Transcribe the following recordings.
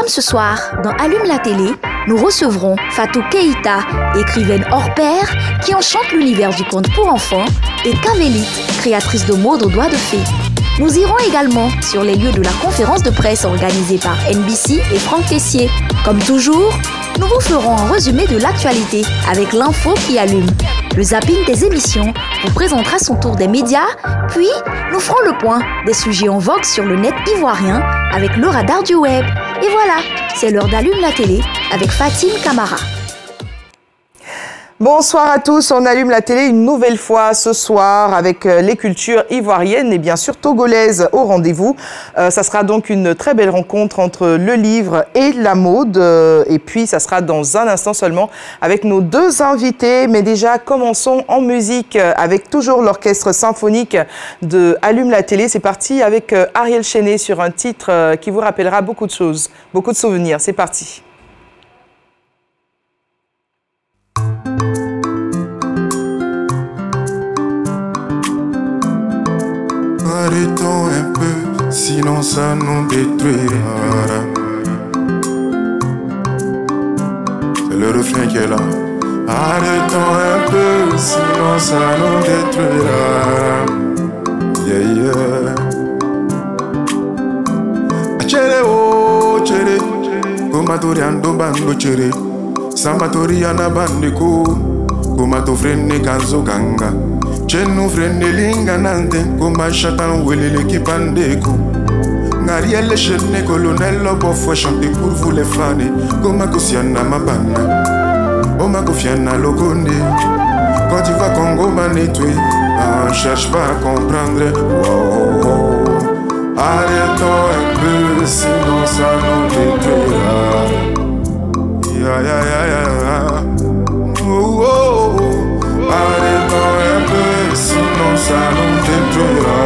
ce soir, dans Allume la télé, nous recevrons Fatou Keïta, écrivaine hors pair qui enchante l'univers du conte pour enfants, et Kavélite, créatrice de modes aux doigts de fée. Nous irons également sur les lieux de la conférence de presse organisée par NBC et Franck Tessier. Comme toujours, nous vous ferons un résumé de l'actualité avec l'info qui allume. Le zapping des émissions vous présentera son tour des médias, puis nous ferons le point des sujets en vogue sur le net ivoirien avec le radar du web. Et voilà, c'est l'heure d'Allume la télé avec Fatim Camara. Bonsoir à tous, on allume la télé une nouvelle fois ce soir avec les cultures ivoiriennes et bien sûr togolaises au rendez-vous. Ça sera donc une très belle rencontre entre le livre et la mode et puis ça sera dans un instant seulement avec nos deux invités. Mais déjà commençons en musique avec toujours l'orchestre symphonique de Allume la télé. C'est parti avec Ariel Chenet sur un titre qui vous rappellera beaucoup de choses, beaucoup de souvenirs. C'est parti. Arrêtons un peu, sinon ça nous détruira. C'est le refrain qui est là. Arrêtons un peu, sinon ça nous détruira. Yeah, yeah. Chere oh chere, komatori ando bando chere, sambatori anabandiko, komato frene kanzo ganga. Chenu frene linga nante, koma chatan welele ki pandeko. Ngarielle chene colonel bofo chanter pour vous les fans. Koma kosiana mabana, oma kofiana lokonde. Quand tu vas Congo manetoué, on cherche pas à comprendre. Oh, oh, oh. Arrêtons un peu, sinon ça nous détruira. Ya ya ya ya. Oh, oh, oh. Arrêtons un peu, sinon ça nous détruira.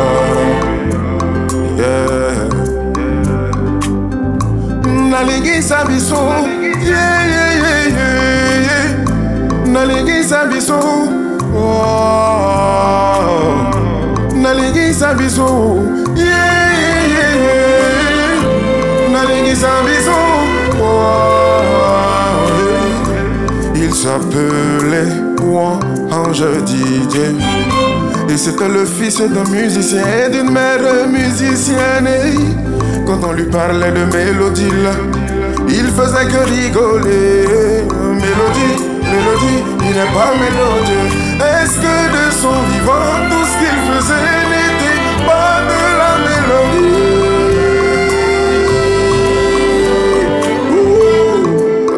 Yeah. Naligisa biso, yeah yeah yeah yeah yeah. Naligisa biso, oh. Naligisa biso, yeah yeah yeah yeah. Naligisa biso, oh. Il s'appelait Ange Didier, et c'était le fils d'un musicien et d'une mère musicienne. Et quand on lui parlait de mélodie là, il faisait que rigoler. Mélodie, mélodie, il n'est pas mélodieux. Est-ce que de son vivant tout ce qu'il faisait n'était pas de la mélodie?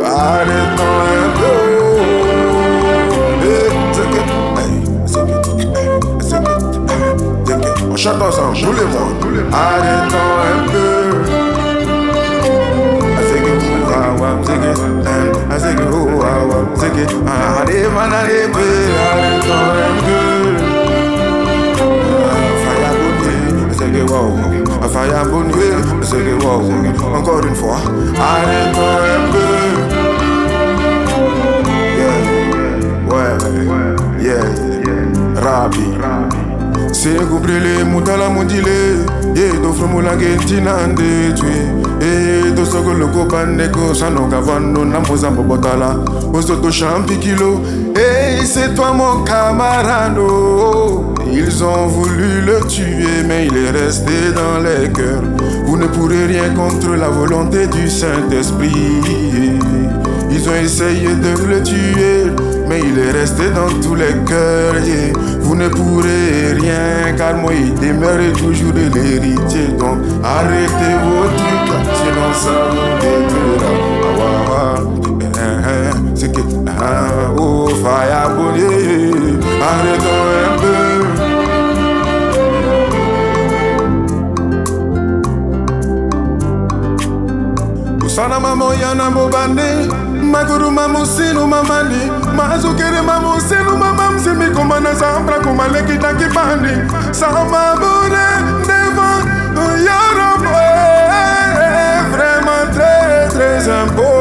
Arrêtons un peu. On chante ensemble, tous les mois. Arrêtons un peu. Encore une fois. Arrêtons un peu. Yeah, yeah, Rabi. C'est couper mutala modile, et d'offre moula gentinande tu et de ce que le copain neko sano gavano namboza botala, osoto champi kilo, et c'est toi mon camarade. Ils ont voulu le tuer, mais il est resté dans les cœurs. Vous ne pourrez rien contre la volonté du Saint-Esprit. Ils ont essayé de le tuer, mais il est resté dans tous les cœurs. Yeah. Vous ne pourrez rien, car moi il demeure toujours de l'héritier. Donc arrêtez vos trucs, sinon ça vous détruira. C'est que oh fire abonné, arrêtons un peu. Sana mamo yana mobane, maguru mamo sinu mamani, mazukere mamo sinu mamam semi komana sambra komale kita kibani, sama bone devant Europe est vraiment très très impossible.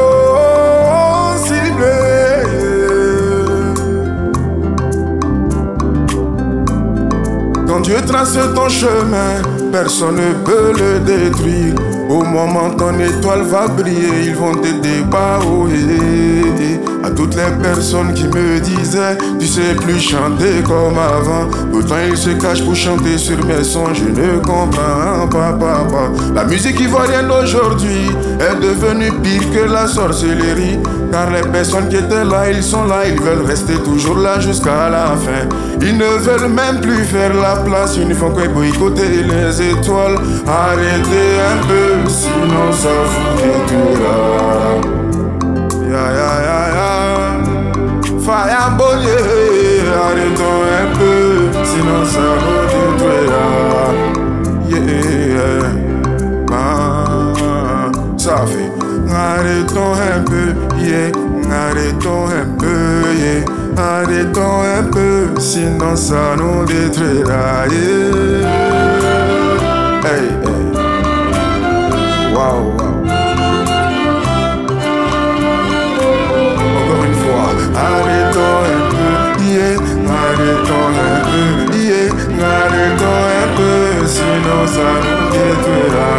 Quand Dieu trace ton chemin, personne ne peut le détruire. Au moment ton étoile va briller, ils vont t'aider pas oh, À toutes les personnes qui me disaient, tu sais plus chanter comme avant. Pourtant ils se cachent pour chanter sur mes sons, je ne comprends pas. La musique ivoirienne d'aujourd'hui est devenue pire que la sorcellerie. Car les personnes qui étaient là, ils sont là, ils veulent rester toujours là jusqu'à la fin. Ils ne veulent même plus faire la place, ils ne font que boycotter les étoiles. Arrêtez un peu, sinon ça vous détruira. Faya bonye, arrêtons un peu, sinon ça vous détruira. Ça fait. Arrêtons un peu, arrêtons un peu, arrêtons un peu, sinon ça nous détruira. Hey, hey. Wow. Encore une fois, arrêtons un peu, arrêtons un peu, arrêtons un peu, sinon ça nous détruira.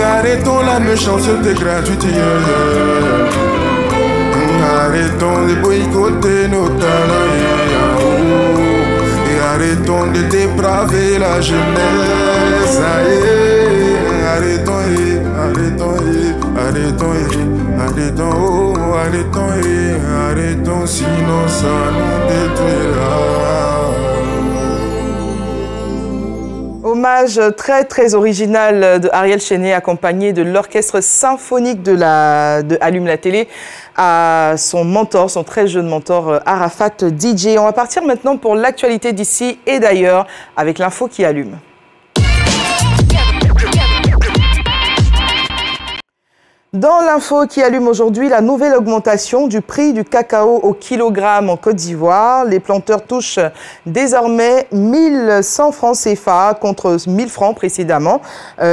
Arrêtons la méchanceté gratuite. Arrêtons de boycotter nos talents. Et arrêtons de dépraver la jeunesse. Arrêtons, sinon ça nous détruira. Hommage très original de Ariel Chéné, accompagné de l'orchestre symphonique de Allume la télé, à son mentor, son très jeune mentor Arafat DJ. On va partir maintenant pour l'actualité d'ici et d'ailleurs avec l'info qui allume. Dans l'info qui allume aujourd'hui, la nouvelle augmentation du prix du cacao au kilogramme en Côte d'Ivoire. Les planteurs touchent désormais 1100 francs CFA contre 1000 francs précédemment.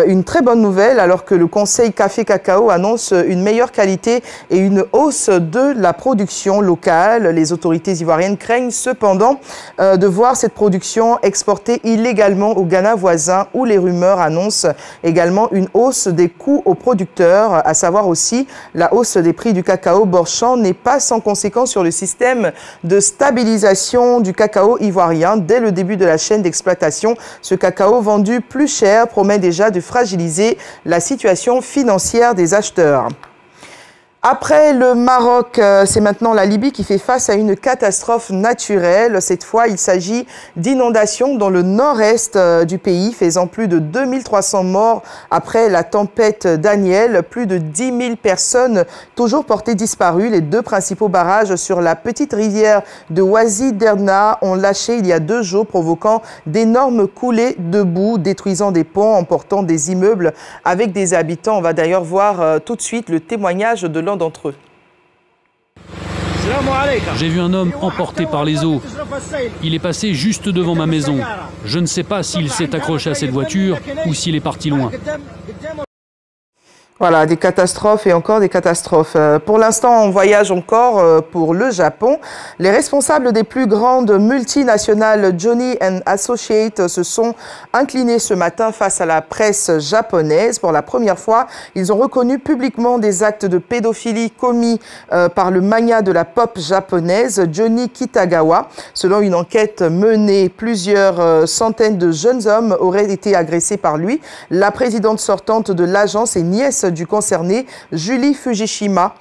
Une très bonne nouvelle alors que le Conseil Café Cacao annonce une meilleure qualité et une hausse de la production locale. Les autorités ivoiriennes craignent cependant de voir cette production exportée illégalement au Ghana voisin où les rumeurs annoncent également une hausse des coûts aux producteurs, à savoir aussi la hausse des prix du cacao borchant n'est pas sans conséquence sur le système de stabilisation du cacao ivoirien. Dès le début de la chaîne d'exploitation, ce cacao vendu plus cher promet déjà de fragiliser la situation financière des acheteurs. Après le Maroc, c'est maintenant la Libye qui fait face à une catastrophe naturelle. Cette fois, il s'agit d'inondations dans le nord-est du pays, faisant plus de 2300 morts après la tempête Daniel. Plus de 10 000 personnes toujours portées disparues. Les deux principaux barrages sur la petite rivière de Ouazi Derna ont lâché il y a 2 jours, provoquant d'énormes coulées de boue, détruisant des ponts, emportant des immeubles avec des habitants. On va d'ailleurs voir tout de suite le témoignage de l'un d'entre eux. J'ai vu un homme emporté par les eaux. Il est passé juste devant ma maison. Je ne sais pas s'il s'est accroché à cette voiture ou s'il est parti loin. Voilà, des catastrophes et encore des catastrophes. Pour l'instant, on voyage encore pour le Japon. Les responsables des plus grandes multinationales Johnny & Associates se sont inclinés ce matin face à la presse japonaise. Pour la première fois, ils ont reconnu publiquement des actes de pédophilie commis par le magnat de la pop japonaise, Johnny Kitagawa. Selon une enquête menée, plusieurs centaines de jeunes hommes auraient été agressés par lui. La présidente sortante de l'agence et nièce du concerné, Julie Fujishima,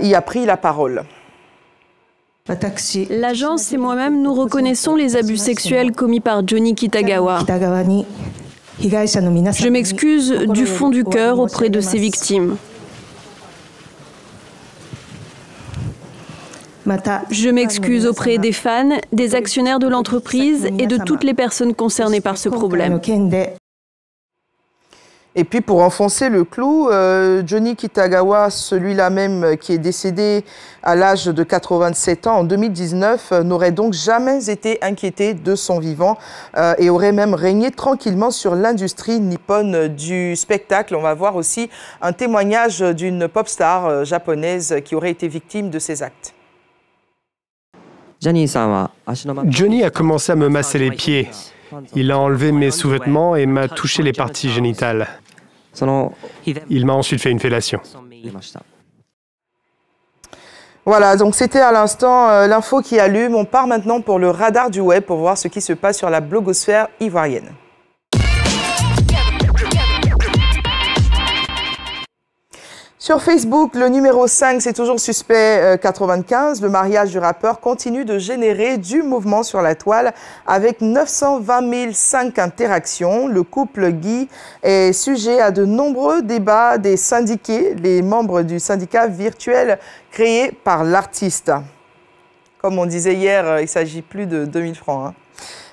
y a pris la parole. L'agence et moi-même, nous reconnaissons les abus sexuels commis par Johnny Kitagawa. Je m'excuse du fond du cœur auprès de ses victimes. Je m'excuse auprès des fans, des actionnaires de l'entreprise et de toutes les personnes concernées par ce problème. Et puis pour enfoncer le clou, Johnny Kitagawa, celui-là même qui est décédé à l'âge de 87 ans en 2019, n'aurait donc jamais été inquiété de son vivant et aurait même régné tranquillement sur l'industrie nippone du spectacle. On va voir aussi un témoignage d'une pop star japonaise qui aurait été victime de ces actes. Johnny a commencé à me masser les pieds. Il a enlevé mes sous-vêtements et m'a touché les parties génitales. Il m'a ensuite fait une fellation. Voilà, donc c'était à l'instant l'info qui allume. On part maintenant pour le radar du web pour voir ce qui se passe sur la blogosphère ivoirienne. Sur Facebook, le numéro 5, c'est toujours suspect 95. Le mariage du rappeur continue de générer du mouvement sur la toile avec 920 005 interactions. Le couple Guy est sujet à de nombreux débats des syndiqués, les membres du syndicat virtuel créé par l'artiste. Comme on disait hier, il ne s'agit plus de 2000 francs.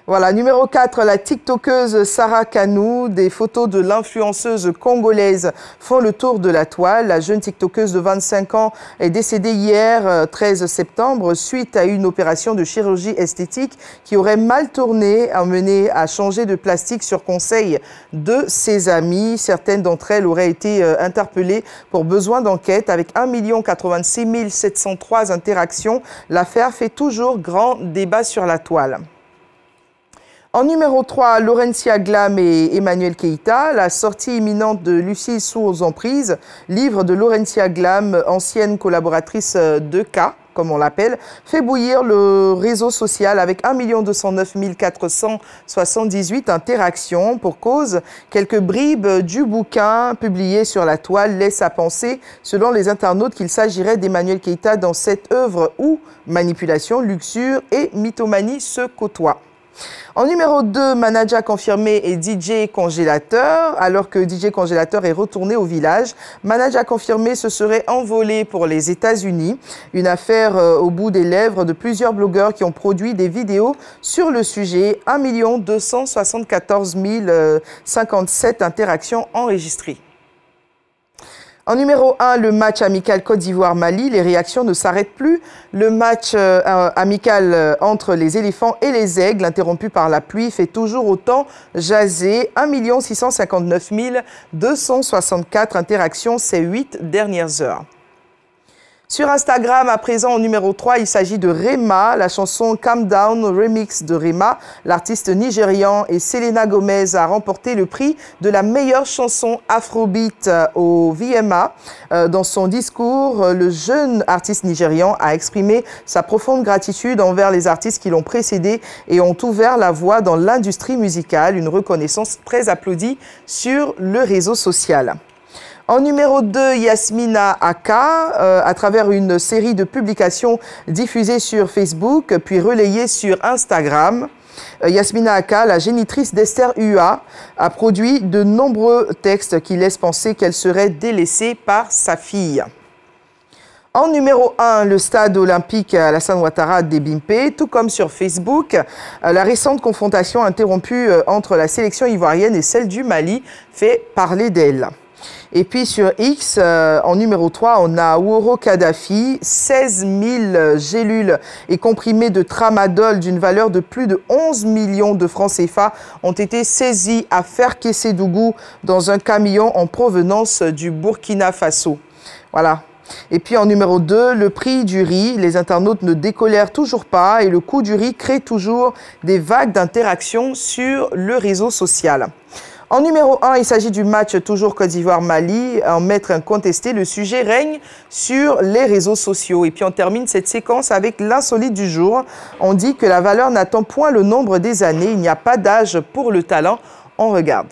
Voilà, numéro 4, la TikTokeuse Sarah Kanou. Des photos de l'influenceuse congolaise font le tour de la toile. La jeune TikTokeuse de 25 ans est décédée hier, 13 septembre, suite à une opération de chirurgie esthétique qui aurait mal tourné, amené à changer de plastique sur conseil de ses amis. Certaines d'entre elles auraient été interpellées pour besoin d'enquête. Avec 1 86 703 interactions, l'affaire fait toujours grand débat sur la toile. En numéro 3, Laurentia Glam et Emmanuel Keïta, la sortie imminente de Lucie sous emprise, livre de Laurentia Glam, ancienne collaboratrice de K, comme on l'appelle, fait bouillir le réseau social avec 1 209 478 interactions. Pour cause, quelques bribes du bouquin publié sur la toile laissent à penser, selon les internautes, qu'il s'agirait d'Emmanuel Keïta dans cette œuvre où manipulation, luxure et mythomanie se côtoient. En numéro 2, Manaja confirmé et DJ Congélateur. Alors que DJ Congélateur est retourné au village, Manaja confirmé se serait envolé pour les États-Unis. Une affaire au bout des lèvres de plusieurs blogueurs qui ont produit des vidéos sur le sujet. 1 274 057 interactions enregistrées. En numéro 1, le match amical Côte d'Ivoire-Mali. Les réactions ne s'arrêtent plus. Le match amical entre les éléphants et les aigles, interrompu par la pluie, fait toujours autant jaser. 1 659 264 interactions ces 8 dernières heures. Sur Instagram, à présent, au numéro 3, il s'agit de Rema, la chanson Calm Down, remix de Rema. L'artiste nigérian et Selena Gomez a remporté le prix de la meilleure chanson afrobeat au VMA. Dans son discours, le jeune artiste nigérian a exprimé sa profonde gratitude envers les artistes qui l'ont précédé et ont ouvert la voie dans l'industrie musicale. Une reconnaissance très applaudie sur le réseau social. En numéro 2, Yasmina Aka, à travers une série de publications diffusées sur Facebook, puis relayées sur Instagram. Yasmina Aka, la génitrice d'Esther Ua, a produit de nombreux textes qui laissent penser qu'elle serait délaissée par sa fille. En numéro 1, le stade olympique Alassane Ouattara d'Ebimpe, tout comme sur Facebook, la récente confrontation interrompue entre la sélection ivoirienne et celle du Mali fait parler d'elle. Et puis sur X, en numéro 3, on a Ouoro Kadhafi, 16 000 gélules et comprimés de tramadol d'une valeur de plus de 11 millions de francs CFA ont été saisis à Ferkessédougou dans un camion en provenance du Burkina Faso. Voilà. Et puis en numéro 2, le prix du riz. Les internautes ne décolèrent toujours pas et le coût du riz crée toujours des vagues d'interactions sur le réseau social. En numéro 1, il s'agit du match toujours Côte d'Ivoire-Mali. En maître incontesté, le sujet règne sur les réseaux sociaux. Et puis on termine cette séquence avec l'insolite du jour. On dit que la valeur n'attend point le nombre des années. Il n'y a pas d'âge pour le talent. On regarde.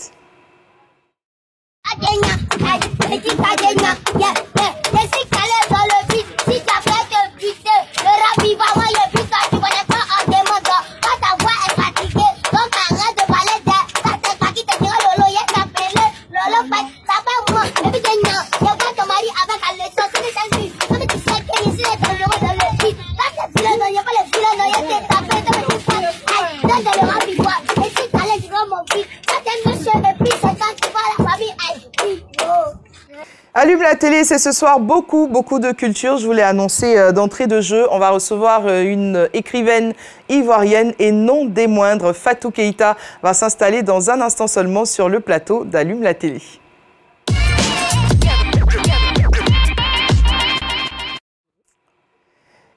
Allume la télé, c'est ce soir beaucoup de culture. Je vous l'ai annoncé d'entrée de jeu. On va recevoir une écrivaine ivoirienne et non des moindres. Fatou Keïta va s'installer dans un instant seulement sur le plateau d'Allume la télé.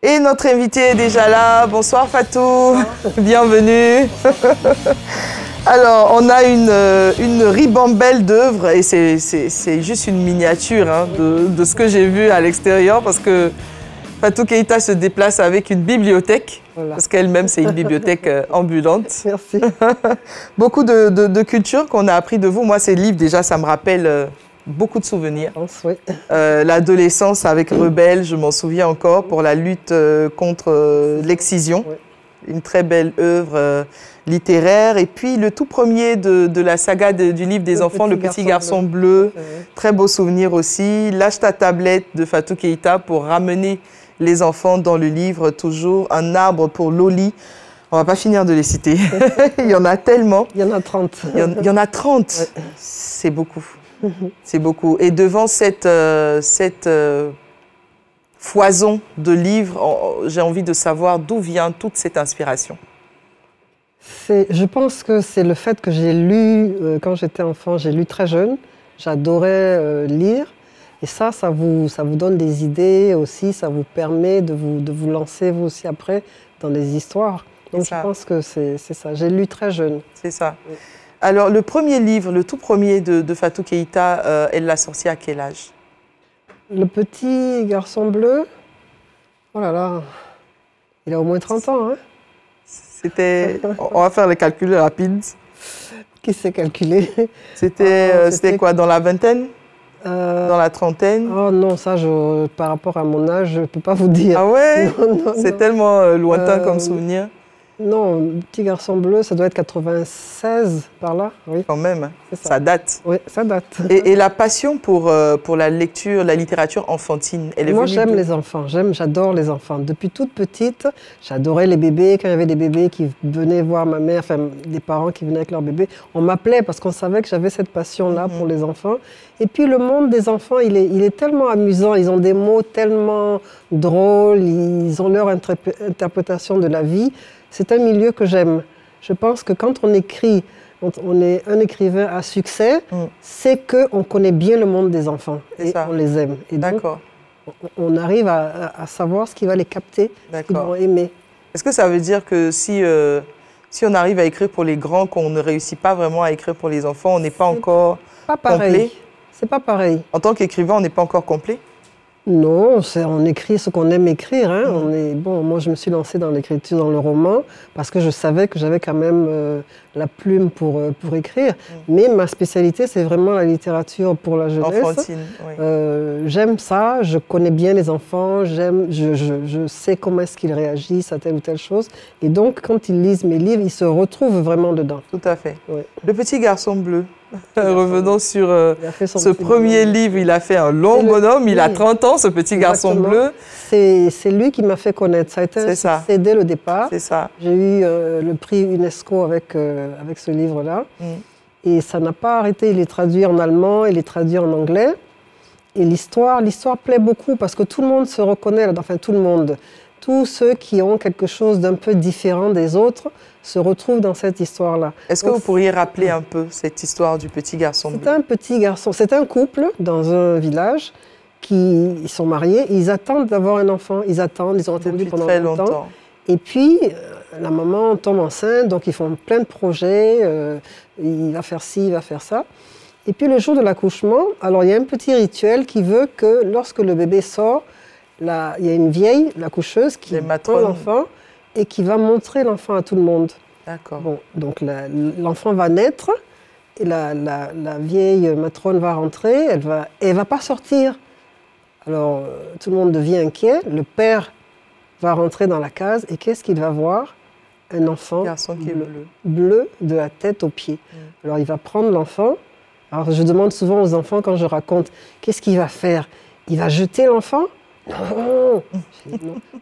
Et notre invité est déjà là. Bonsoir Fatou, bienvenue. Alors, on a une ribambelle d'œuvres et c'est juste une miniature hein, de ce que j'ai vu à l'extérieur parce que Fatou Keïta se déplace avec une bibliothèque, voilà. Parce qu'elle-même, c'est une bibliothèque ambulante. Merci. Beaucoup de culture qu'on a appris de vous. Moi, ces livres, déjà, ça me rappelle beaucoup de souvenirs. Oui. L'adolescence avec Rebelle, je m'en souviens encore, pour la lutte contre l'excision. Oui. Une très belle œuvre littéraire. Et puis, le tout premier de la saga du livre des enfants, Le Petit Garçon Bleu. Très beau souvenir aussi. Lâche ta tablette de Fatou Keïta pour ramener les enfants dans le livre, toujours Un arbre pour Loli. On ne va pas finir de les citer. Il y en a tellement. Il y en a 30. Il y en a 30. Ouais. C'est beaucoup. C'est beaucoup. Et devant cette foison de livres, j'ai envie de savoir d'où vient toute cette inspiration. Je pense que c'est le fait que j'ai lu, quand j'étais enfant, j'ai lu très jeune. J'adorais lire. Et ça vous donne des idées aussi, ça vous permet de vous lancer vous aussi après dans des histoires. Donc je pense que c'est ça. J'ai lu très jeune. C'est ça. Oui. Alors le premier livre, le tout premier de Fatou Keïta, elle l'a sorti à quel âge? Le Petit Garçon Bleu, oh là là, il a au moins 30 ans. Hein. C'était, on va faire les calculs rapides. Qui s'est calculé? C'était quoi, dans la vingtaine? Dans la trentaine? Oh non, ça, par rapport à mon âge, je ne peux pas vous dire. Ah ouais? C'est tellement lointain comme souvenir. Non, Petit Garçon Bleu, ça doit être 96 par là. Oui. Quand même, ça date. Oui, ça date. Et la passion pour la lecture, la littérature enfantine, elle est venue. Moi, j'aime les enfants, j'adore les enfants. Depuis toute petite, j'adorais les bébés. Quand il y avait des bébés qui venaient voir ma mère, enfin des parents qui venaient avec leurs bébés, on m'appelait parce qu'on savait que j'avais cette passion-là pour les enfants. Et puis le monde des enfants, il est tellement amusant. Ils ont des mots tellement drôles, ils ont leur interprétation de la vie. C'est un milieu que j'aime. Je pense que quand on écrit, on est un écrivain à succès, c'est qu'on connaît bien le monde des enfants et on les aime. Et donc, on arrive à savoir ce qui va les capter, ce qu'ils vont aimer. Est-ce que ça veut dire que si on arrive à écrire pour les grands, qu'on ne réussit pas vraiment à écrire pour les enfants, on n'est pas encore complet? C'est pas pareil. En tant qu'écrivain, on n'est pas encore complet? Non, on écrit ce qu'on aime écrire. Hein. Moi, je me suis lancée dans l'écriture, dans le roman, parce que je savais que j'avais quand même la plume pour écrire. Mais ma spécialité, c'est vraiment la littérature pour la jeunesse. Enfantine, oui. J'aime ça, je connais bien les enfants, je sais comment est-ce qu'ils réagissent à telle ou telle chose. Et donc, quand ils lisent mes livres, ils se retrouvent vraiment dedans. Tout à fait. Oui. Le Petit Garçon Bleu. Revenons sur ce premier livre. Il a fait un long bonhomme. Il a 30 ans, ce Petit Garçon Bleu. C'est lui qui m'a fait connaître. Ça a été un succès dès le départ. C'est ça. J'ai eu le prix UNESCO avec ce livre-là. Et ça n'a pas arrêté. Il est traduit en allemand, il est traduit en anglais. Et l'histoire plaît beaucoup parce que tout le monde se reconnaît. Enfin, tout le monde. Tous ceux qui ont quelque chose d'un peu différent des autres se retrouvent dans cette histoire-là. Est-ce que vous pourriez rappeler un peu cette histoire du Petit Garçon Bleu? C'est un petit garçon, c'est un couple dans un village ils sont mariés, ils attendent d'avoir un enfant, ils ont attendu pendant très longtemps. Et puis, la maman tombe enceinte, donc ils font plein de projets, il va faire ci, il va faire ça. Et puis le jour de l'accouchement, alors il y a un petit rituel qui veut que lorsque le bébé sort, il y a une vieille, la coucheuse, qui prend l'enfant et qui va montrer l'enfant à tout le monde. D'accord. Bon, donc l'enfant va naître et la vieille matrone va rentrer, elle va pas sortir. Alors tout le monde devient inquiet, le père va rentrer dans la case et qu'est-ce qu'il va voir? Un enfant bleu de la tête aux pieds. Alors il va prendre l'enfant. Alors je demande souvent aux enfants quand je raconte, qu'est-ce qu'il va faire? Il va jeter l'enfant? Non.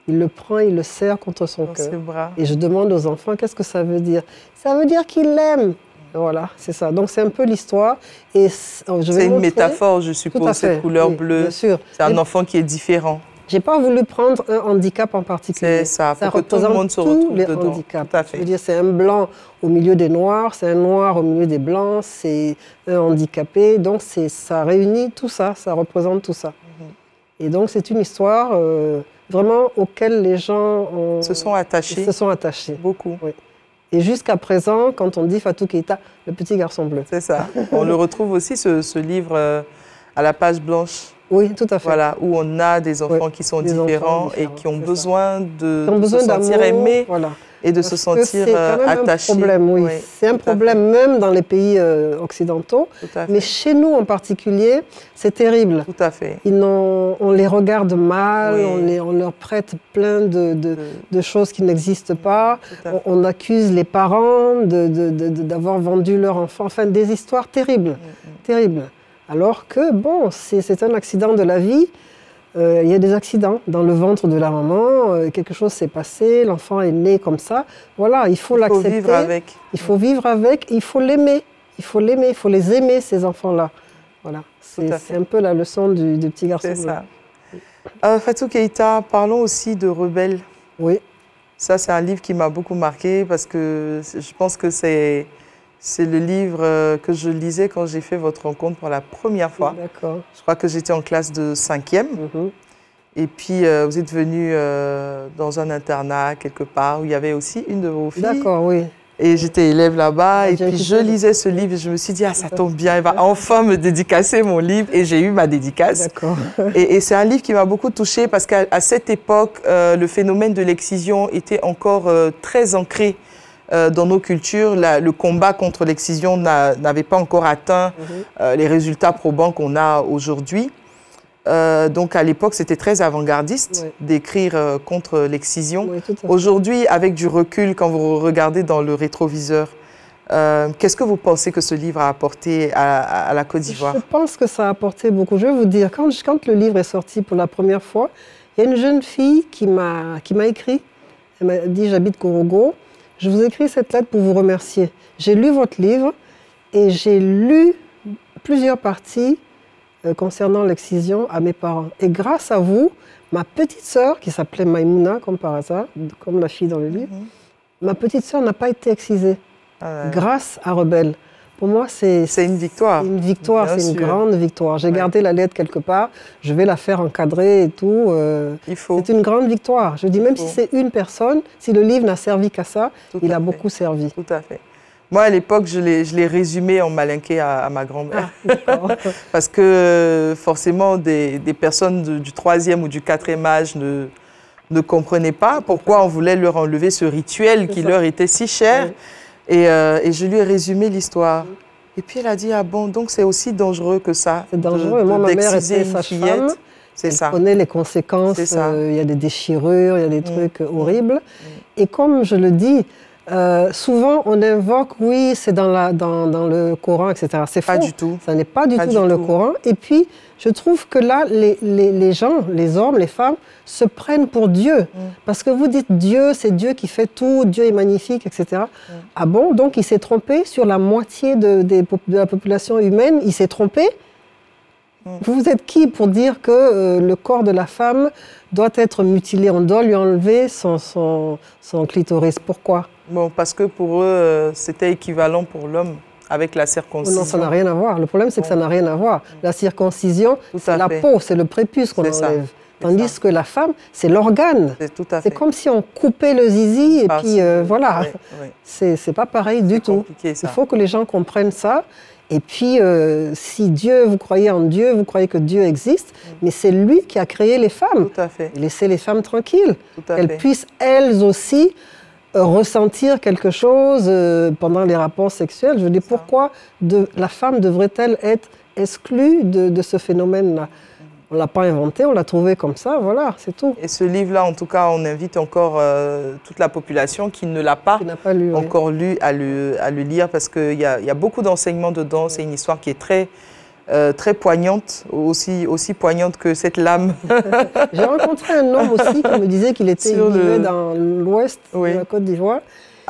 Il le prend, il le serre contre son cœur. Et je demande aux enfants, qu'est-ce que ça veut dire? Ça veut dire qu'il l'aime. Voilà, c'est ça. Donc c'est un peu l'histoire. C'est une métaphore, je suppose, cette couleur bleue. Bien sûr. C'est un enfant qui est différent. Je n'ai pas voulu prendre un handicap en particulier. C'est ça, pour que tout le monde se retrouve dedans. Handicaps. Tout à fait. Je veux dire, c'est un blanc au milieu des noirs, c'est un noir au milieu des blancs, c'est un handicapé. Donc ça réunit tout ça, ça représente tout ça. Et donc c'est une histoire vraiment auquel les gens se sont attachés. Se sont attachés. Beaucoup. Oui. Et jusqu'à présent, quand on dit Fatou Keïta, le petit garçon bleu. C'est ça. On le retrouve aussi, ce livre, à la page blanche. Oui, tout à fait. Voilà, où on a des enfants qui sont différents et qui ont besoin de se sentir aimés et de se sentir attachés. C'est un problème, oui. C'est un problème même dans les pays occidentaux. Mais chez nous en particulier, c'est terrible. Tout à fait. On les regarde mal, on leur prête plein de choses qui n'existent pas. On accuse les parents d'avoir vendu leur enfant. Enfin, des histoires terribles, terribles. Alors que, bon, c'est un accident de la vie. Il y a des accidents dans le ventre de la maman. Quelque chose s'est passé, l'enfant est né comme ça. Voilà, il faut l'accepter. Il faut vivre avec. Il faut vivre avec, il faut l'aimer. Il faut l'aimer, il faut les aimer, ces enfants-là. Voilà, c'est un peu la leçon du petit garçon. C'est ça. Fatou Keïta, parlons aussi de Rebelle. Oui. Ça, c'est un livre qui m'a beaucoup marqué parce que je pense que c'est le livre que je lisais quand j'ai fait votre rencontre pour la première fois. D'accord. Je crois que j'étais en classe de 5e. Et puis, vous êtes venu dans un internat quelque part où il y avait aussi une de vos filles. D'accord, oui. Et j'étais élève là-bas. Et puis, je lisais ce livre et je me suis dit, ah, ça tombe bien, elle va enfin me dédicacer mon livre. Et j'ai eu ma dédicace. D'accord. Et c'est un livre qui m'a beaucoup touchée parce qu'à cette époque, le phénomène de l'excision était encore très ancré dans nos cultures. Le combat contre l'excision n'avait pas encore atteint les résultats probants qu'on a aujourd'hui. Donc à l'époque, c'était très avant-gardiste d'écrire contre l'excision. Aujourd'hui, avec du recul, quand vous regardez dans le rétroviseur, qu'est-ce que vous pensez que ce livre a apporté à la Côte d'Ivoire? Je pense que ça a apporté beaucoup. Je vais vous dire, quand le livre est sorti pour la première fois, il y a une jeune fille qui m'a écrit. Elle m'a dit, j'habite Korogo. Je vous écris cette lettre pour vous remercier. J'ai lu votre livre et j'ai lu plusieurs parties concernant l'excision à mes parents. Et grâce à vous, ma petite sœur, qui s'appelait Maïmouna, comme par hasard, comme la fille dans le livre, ma petite sœur n'a pas été excisée grâce à Rebelle. Pour moi, c'est une victoire. C'est une victoire, c'est une grande victoire. J'ai gardé la lettre quelque part, je vais la faire encadrer et tout. C'est une grande victoire. Je dis, même si c'est une personne, si le livre n'a servi qu'à ça, il a beaucoup servi. Tout à fait. Moi, à l'époque, je l'ai résumé en malinqué à ma grand-mère. Parce que forcément, des personnes du 3e ou du 4e âge ne comprenaient pas pourquoi on voulait leur enlever ce rituel qui leur était si cher. Et je lui ai résumé l'histoire. Et puis elle a dit, ah bon, donc c'est aussi dangereux que ça. C'est dangereux. Moi, ma mère était sage-femme. Elle connaît les conséquences. Il y a des déchirures, il y a des trucs horribles. Et comme je le dis, souvent on invoque, oui, c'est dans le Coran, etc. C'est faux. Pas du tout. Ça n'est pas du tout dans le Coran. Et puis, je trouve que là, les gens, les hommes, les femmes, se prennent pour Dieu. Parce que vous dites Dieu, c'est Dieu qui fait tout, Dieu est magnifique, etc. Ah bon? Donc il s'est trompé sur la moitié de la population humaine, il s'est trompé? Vous êtes qui pour dire que le corps de la femme doit être mutilé? On doit lui enlever son clitoris. Pourquoi? Bon, parce que pour eux, c'était équivalent pour l'homme avec la circoncision. Non, ça n'a rien à voir. Le problème, c'est que ça n'a rien à voir. La circoncision, c'est la peau, c'est le prépuce qu'on enlève. Tandis que la femme, c'est l'organe. C'est comme si on coupait le zizi et puis voilà. C'est pas pareil du tout. Il faut que les gens comprennent ça. Et puis, si vous croyez en Dieu, vous croyez que Dieu existe, mais c'est lui qui a créé les femmes. Tout à fait. Laissez les femmes tranquilles. Qu'elles puissent, elles aussi, ressentir quelque chose pendant les rapports sexuels. Je dis, pourquoi la femme devrait-elle être exclue de ce phénomène-là? On ne l'a pas inventé, on l'a trouvé comme ça, voilà, c'est tout. Et ce livre-là, en tout cas, on invite encore toute la population qui ne l'a pas, encore lu à le lire parce qu'il y a beaucoup d'enseignements dedans. C'est une histoire qui est très poignante, aussi poignante que cette lame. J'ai rencontré un homme aussi qui me disait qu'il vivait dans l'ouest de la Côte d'Ivoire.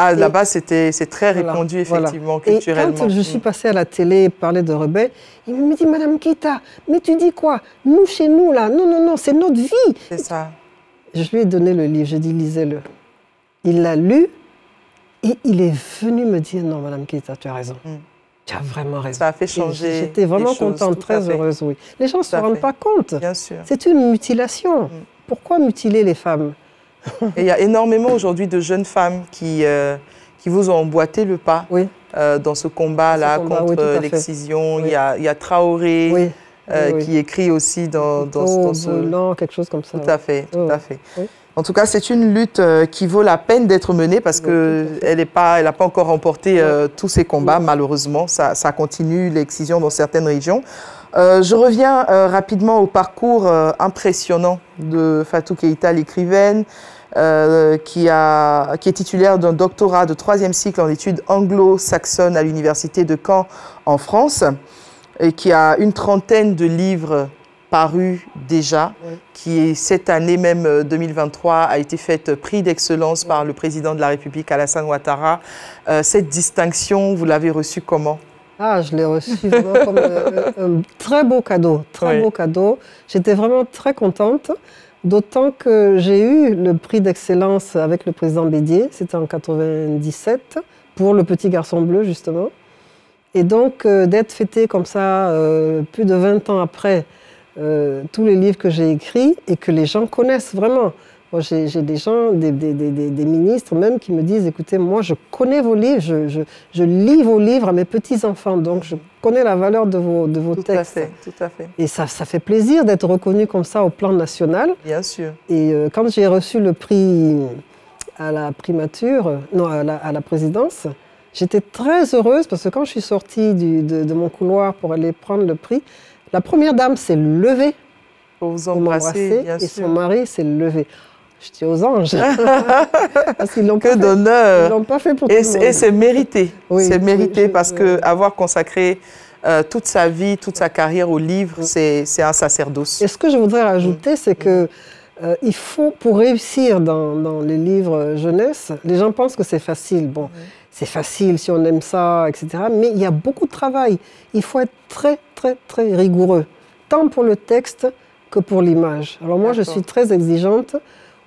Ah, là-bas, c'est très répandu, effectivement, culturellement. Et quand je suis passée à la télé et parler de Rebelle, il me dit, Madame Keïta, mais tu dis quoi? Nous, chez nous, là, non, c'est notre vie. C'est ça. Je lui ai donné le livre, j'ai dit, lisez-le. Il l'a lu et il est venu me dire, non, Madame Keïta, tu as raison. Tu as vraiment raison. Ça a fait changer. J'étais vraiment contente, très heureuse, oui. Les gens ne se rendent pas compte. Bien sûr. C'est une mutilation. Pourquoi mutiler les femmes? Et il y a énormément aujourd'hui de jeunes femmes qui qui vous ont emboîté le pas dans ce combat-là contre l'excision. Oui. Il y a Traoré qui écrit aussi dans ce... Non, quelque chose comme ça. Tout à fait, tout à fait. Oui. En tout cas, c'est une lutte qui vaut la peine d'être menée parce qu'elle n'a pas encore remporté tous ces combats, malheureusement. Ça continue, l'excision dans certaines régions. Je reviens rapidement au parcours impressionnant de Fatou Keïta, l'écrivaine, qui est titulaire d'un doctorat de 3e cycle en études anglo-saxonnes à l'université de Caen en France et qui a une trentaine de livres parus déjà, qui cette année même 2023 a été faite prix d'excellence par le président de la République Alassane Ouattara. Cette distinction, vous l'avez reçue comment? Ah, je l'ai reçue vraiment comme un très beau cadeau, beau cadeau. J'étais vraiment très contente. D'autant que j'ai eu le prix d'excellence avec le président Bédier, c'était en 97, pour Le Petit Garçon Bleu, justement. Et donc, d'être fêté comme ça, plus de 20 ans après, tous les livres que j'ai écrits et que les gens connaissent vraiment. Moi, j'ai des gens, des ministres même qui me disent, écoutez, moi, je connais vos livres, je lis vos livres à mes petits-enfants, donc je connais la valeur de vos textes. Tout à fait. Et ça fait plaisir d'être reconnu comme ça au plan national. Bien sûr. Et quand j'ai reçu le prix à la primature, non, à la présidence, j'étais très heureuse parce que quand je suis sortie de mon couloir pour aller prendre le prix, la première dame s'est levée pour vous embrasser, et son mari s'est levé. Je dis aux anges. Parce qu'ils l'ont que d'honneur. Ils l'ont pas fait pour tout le monde. Et c'est mérité. Oui, c'est mérité parce qu'avoir consacré toute sa vie, toute sa carrière au livre, c'est un sacerdoce. Et ce que je voudrais rajouter, c'est que il faut, pour réussir dans les livres jeunesse, les gens pensent que c'est facile. Bon, c'est facile si on aime ça, etc. Mais il y a beaucoup de travail. Il faut être très, très, très rigoureux, tant pour le texte que pour l'image. Alors moi, je suis très exigeante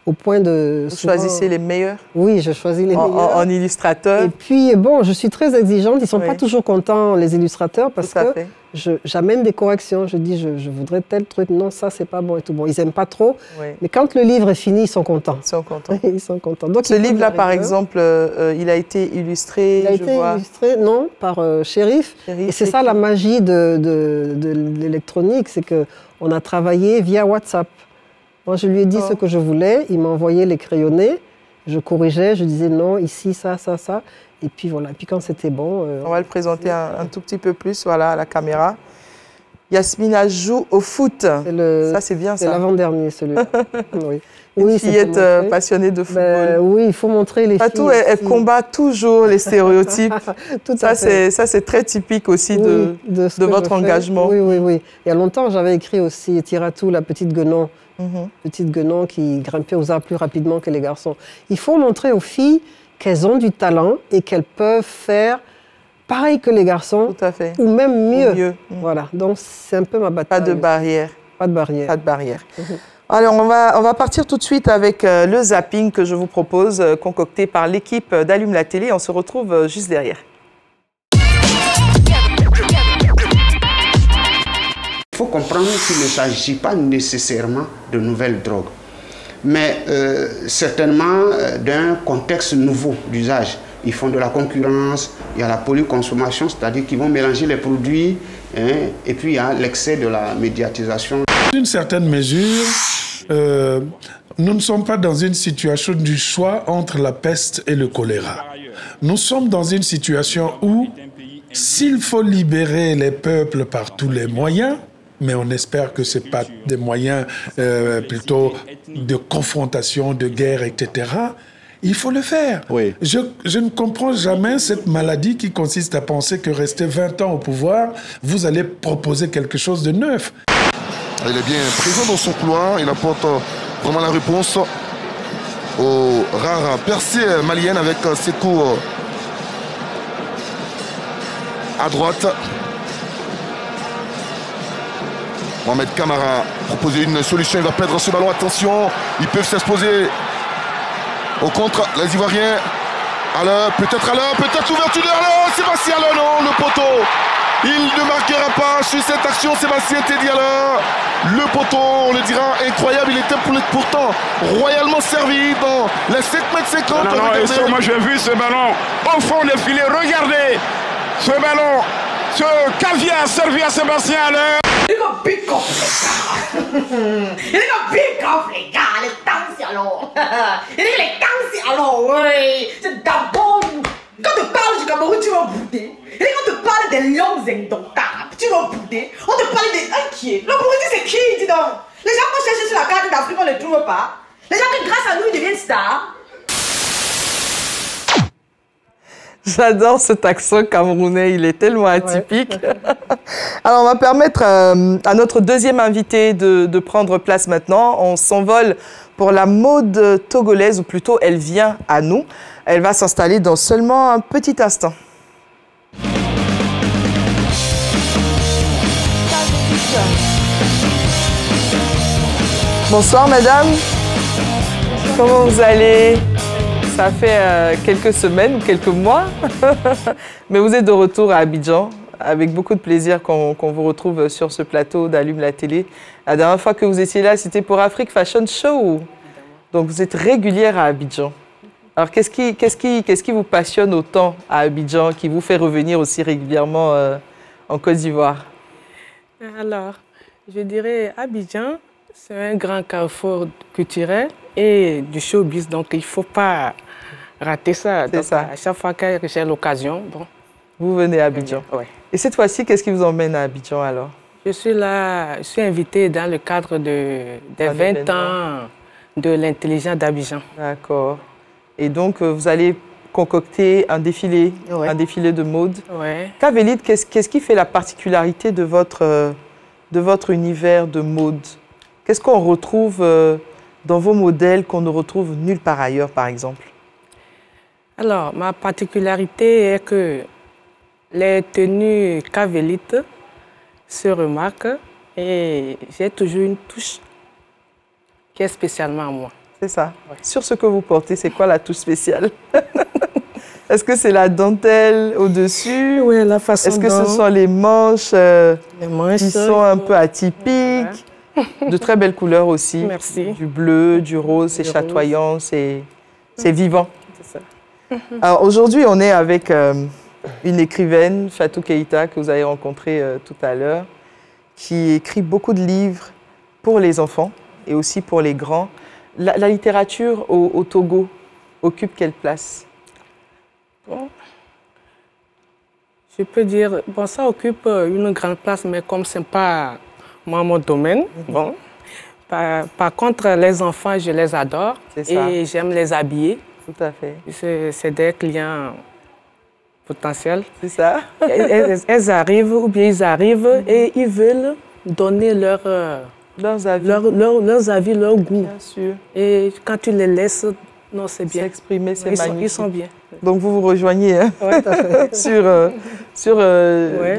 au point de... Vous choisissez les meilleurs? Oui, je choisis les meilleurs. En illustrateur? Et puis, bon, je suis très exigeante. Ils ne sont pas toujours contents, les illustrateurs, parce que j'amène des corrections. Je dis, je voudrais tel truc. Non, ça, c'est pas bon et tout. Bon, ils n'aiment pas trop. Mais quand le livre est fini, ils sont contents. Ils sont contents. Ils sont contents. Donc, ce livre-là, par exemple, il a été illustré, Il a été illustré, non, par Chérif. Et c'est ça la magie de l'électronique, c'est qu'on a travaillé via WhatsApp. Moi, je lui ai dit ce que je voulais, il m'a envoyé les crayonnés, je corrigeais, je disais non, ici, ça, ça, ça. Et puis voilà, et puis quand c'était bon... on va le présenter un tout petit peu plus, voilà, à la caméra. Yasmina joue au foot. Ça, c'est bien, ça. C'est l'avant-dernier, celui-là. Oui. Une fillette passionnée de football. Oui, il faut montrer les Fatou, filles. elle combat toujours les stéréotypes. Ça, c'est très typique aussi de votre engagement. Oui, oui, oui. Il y a longtemps, j'avais écrit aussi Tiratou, la petite guenon. Petite guenon qui grimpait aux arbres plus rapidement que les garçons. Il faut montrer aux filles qu'elles ont du talent et qu'elles peuvent faire pareil que les garçons. Tout à fait. Ou même mieux. Voilà, donc c'est un peu ma bataille. Pas de barrière. Pas de barrière. Pas de barrière. Alors, on va partir tout de suite avec le zapping que je vous propose, concocté par l'équipe d'Allume la télé. On se retrouve juste derrière. Il faut comprendre qu'il ne s'agit pas nécessairement de nouvelles drogues, mais certainement d'un contexte nouveau d'usage. Ils font de la concurrence, il y a la polyconsommation, c'est-à-dire qu'ils vont mélanger les produits, et puis il y a l'excès de la médiatisation. D'une certaine mesure, nous ne sommes pas dans une situation du choix entre la peste et le choléra. Nous sommes dans une situation où, s'il faut libérer les peuples par tous les moyens, mais on espère que ce n'est pas des moyens plutôt de confrontation, de guerre, etc., il faut le faire. Oui. Je ne comprends jamais cette maladie qui consiste à penser que rester 20 ans au pouvoir, vous allez proposer quelque chose de neuf. Il est bien présent dans son couloir, il apporte vraiment la réponse aux rares percées maliennes avec ses coups à droite. Mohamed Camara proposer une solution, il va perdre ce ballon, attention, ils peuvent s'exposer au contre, les Ivoiriens. Alors, peut-être l'ouverture de Alain, Sébastien Alain, non, le poteau. Il ne marquera pas sur cette action, Sébastien Teddy Alain. Le poteau, on le dira, incroyable. Il était pourtant royalement servi dans les 7,50 m. Non, moi j'ai vu ce ballon au fond des filets. Regardez ce ballon, ce caviar servi à Sébastien Haller. Il va pick off les gars, les temps alors. Il dit les temps alors, oui. C'est d'abord, quand tu parles du Cameroun, tu vas bouder. Et quand tu parles des lions indomptables, tu vas bouder. On te parle des inquiets. Le Burundi, c'est qui, dis donc? Les gens qu'on cherche sur la carte d'Afrique, on ne les trouve pas. Les gens qui, grâce à nous, ils deviennent stars. J'adore cet accent camerounais, il est tellement atypique. Ouais. Alors, on va permettre à notre deuxième invité de prendre place maintenant. On s'envole pour la mode togolaise, ou plutôt, elle vient à nous. Elle va s'installer dans seulement un petit instant. Bonsoir, madame. Comment vous allez ? Ça fait quelques semaines ou quelques mois, mais vous êtes de retour à Abidjan, avec beaucoup de plaisir qu'on vous retrouve sur ce plateau d'Allume la télé. La dernière fois que vous étiez là, c'était pour Afrique Fashion Show. Donc vous êtes régulière à Abidjan. Alors qu'est-ce qui vous passionne autant à Abidjan, qui vous fait revenir aussi régulièrement en Côte d'Ivoire? Alors, je dirais Abidjan, c'est un grand carrefour culturel et du showbiz, donc il ne faut pas rater ça. Donc, ça. À chaque fois que j'ai l'occasion, bon. Vous venez à Abidjan. Oui. Et cette fois-ci, qu'est-ce qui vous emmène à Abidjan alors? Je suis là, je suis invitée dans le cadre des 20 ans de l'intelligence d'Abidjan. D'accord. Et donc, vous allez concocter un défilé de mode. Oui. Kavelit, qu'est-ce qui fait la particularité de votre univers de mode? Qu'est-ce qu'on retrouve dans vos modèles qu'on ne retrouve nulle part ailleurs, par exemple? Alors, ma particularité est que les tenues Kavelit se remarquent et j'ai toujours une touche qui est spécialement à moi. C'est ça. Ouais. Sur ce que vous portez, c'est quoi la touche spéciale? Est-ce que c'est la dentelle au-dessus? Oui, la façon dont... Est-ce que ce sont les manches qui sont un peu atypiques? Ouais. De très belles couleurs aussi. Merci. Du bleu, du rose, c'est chatoyant, c'est vivant. C'est ça. Alors aujourd'hui, on est avec une écrivaine, Fatou Keïta, que vous avez rencontrée tout à l'heure, qui écrit beaucoup de livres pour les enfants et aussi pour les grands. La littérature au Togo occupe quelle place? Bon, je peux dire, bon, ça occupe une grande place, mais comme ce n'est pas moi, mon domaine, bon. Par contre, les enfants, je les adore et j'aime les habiller. Tout à fait. C'est des clients potentiels. C'est ça. Elles arrivent ou bien ils arrivent et ils veulent donner leurs avis, leur goût. Bien sûr. Et quand tu les laisses, non, c'est bien. S'exprimer, c'est magnifique. Ils sont bien. Donc vous rejoignez hein, sur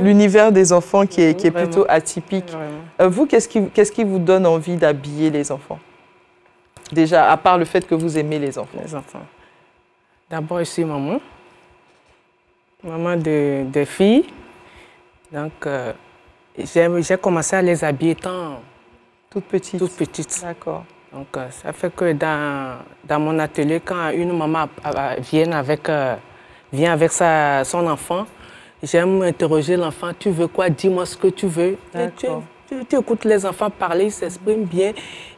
l'univers des enfants qui est plutôt atypique. Vous, qu'est-ce qui vous donne envie d'habiller les enfants? Déjà, à part le fait que vous aimez les enfants. Les enfants. D'abord, je suis maman. Maman de filles. Donc, j'ai commencé à les habiller étant toutes petites. Toutes petites. D'accord. Donc, ça fait que dans mon atelier, quand une maman vient avec son enfant, j'aime interroger l'enfant. Tu veux quoi? Dis-moi ce que tu veux. Tu écoutes les enfants parler, ils s'expriment bien.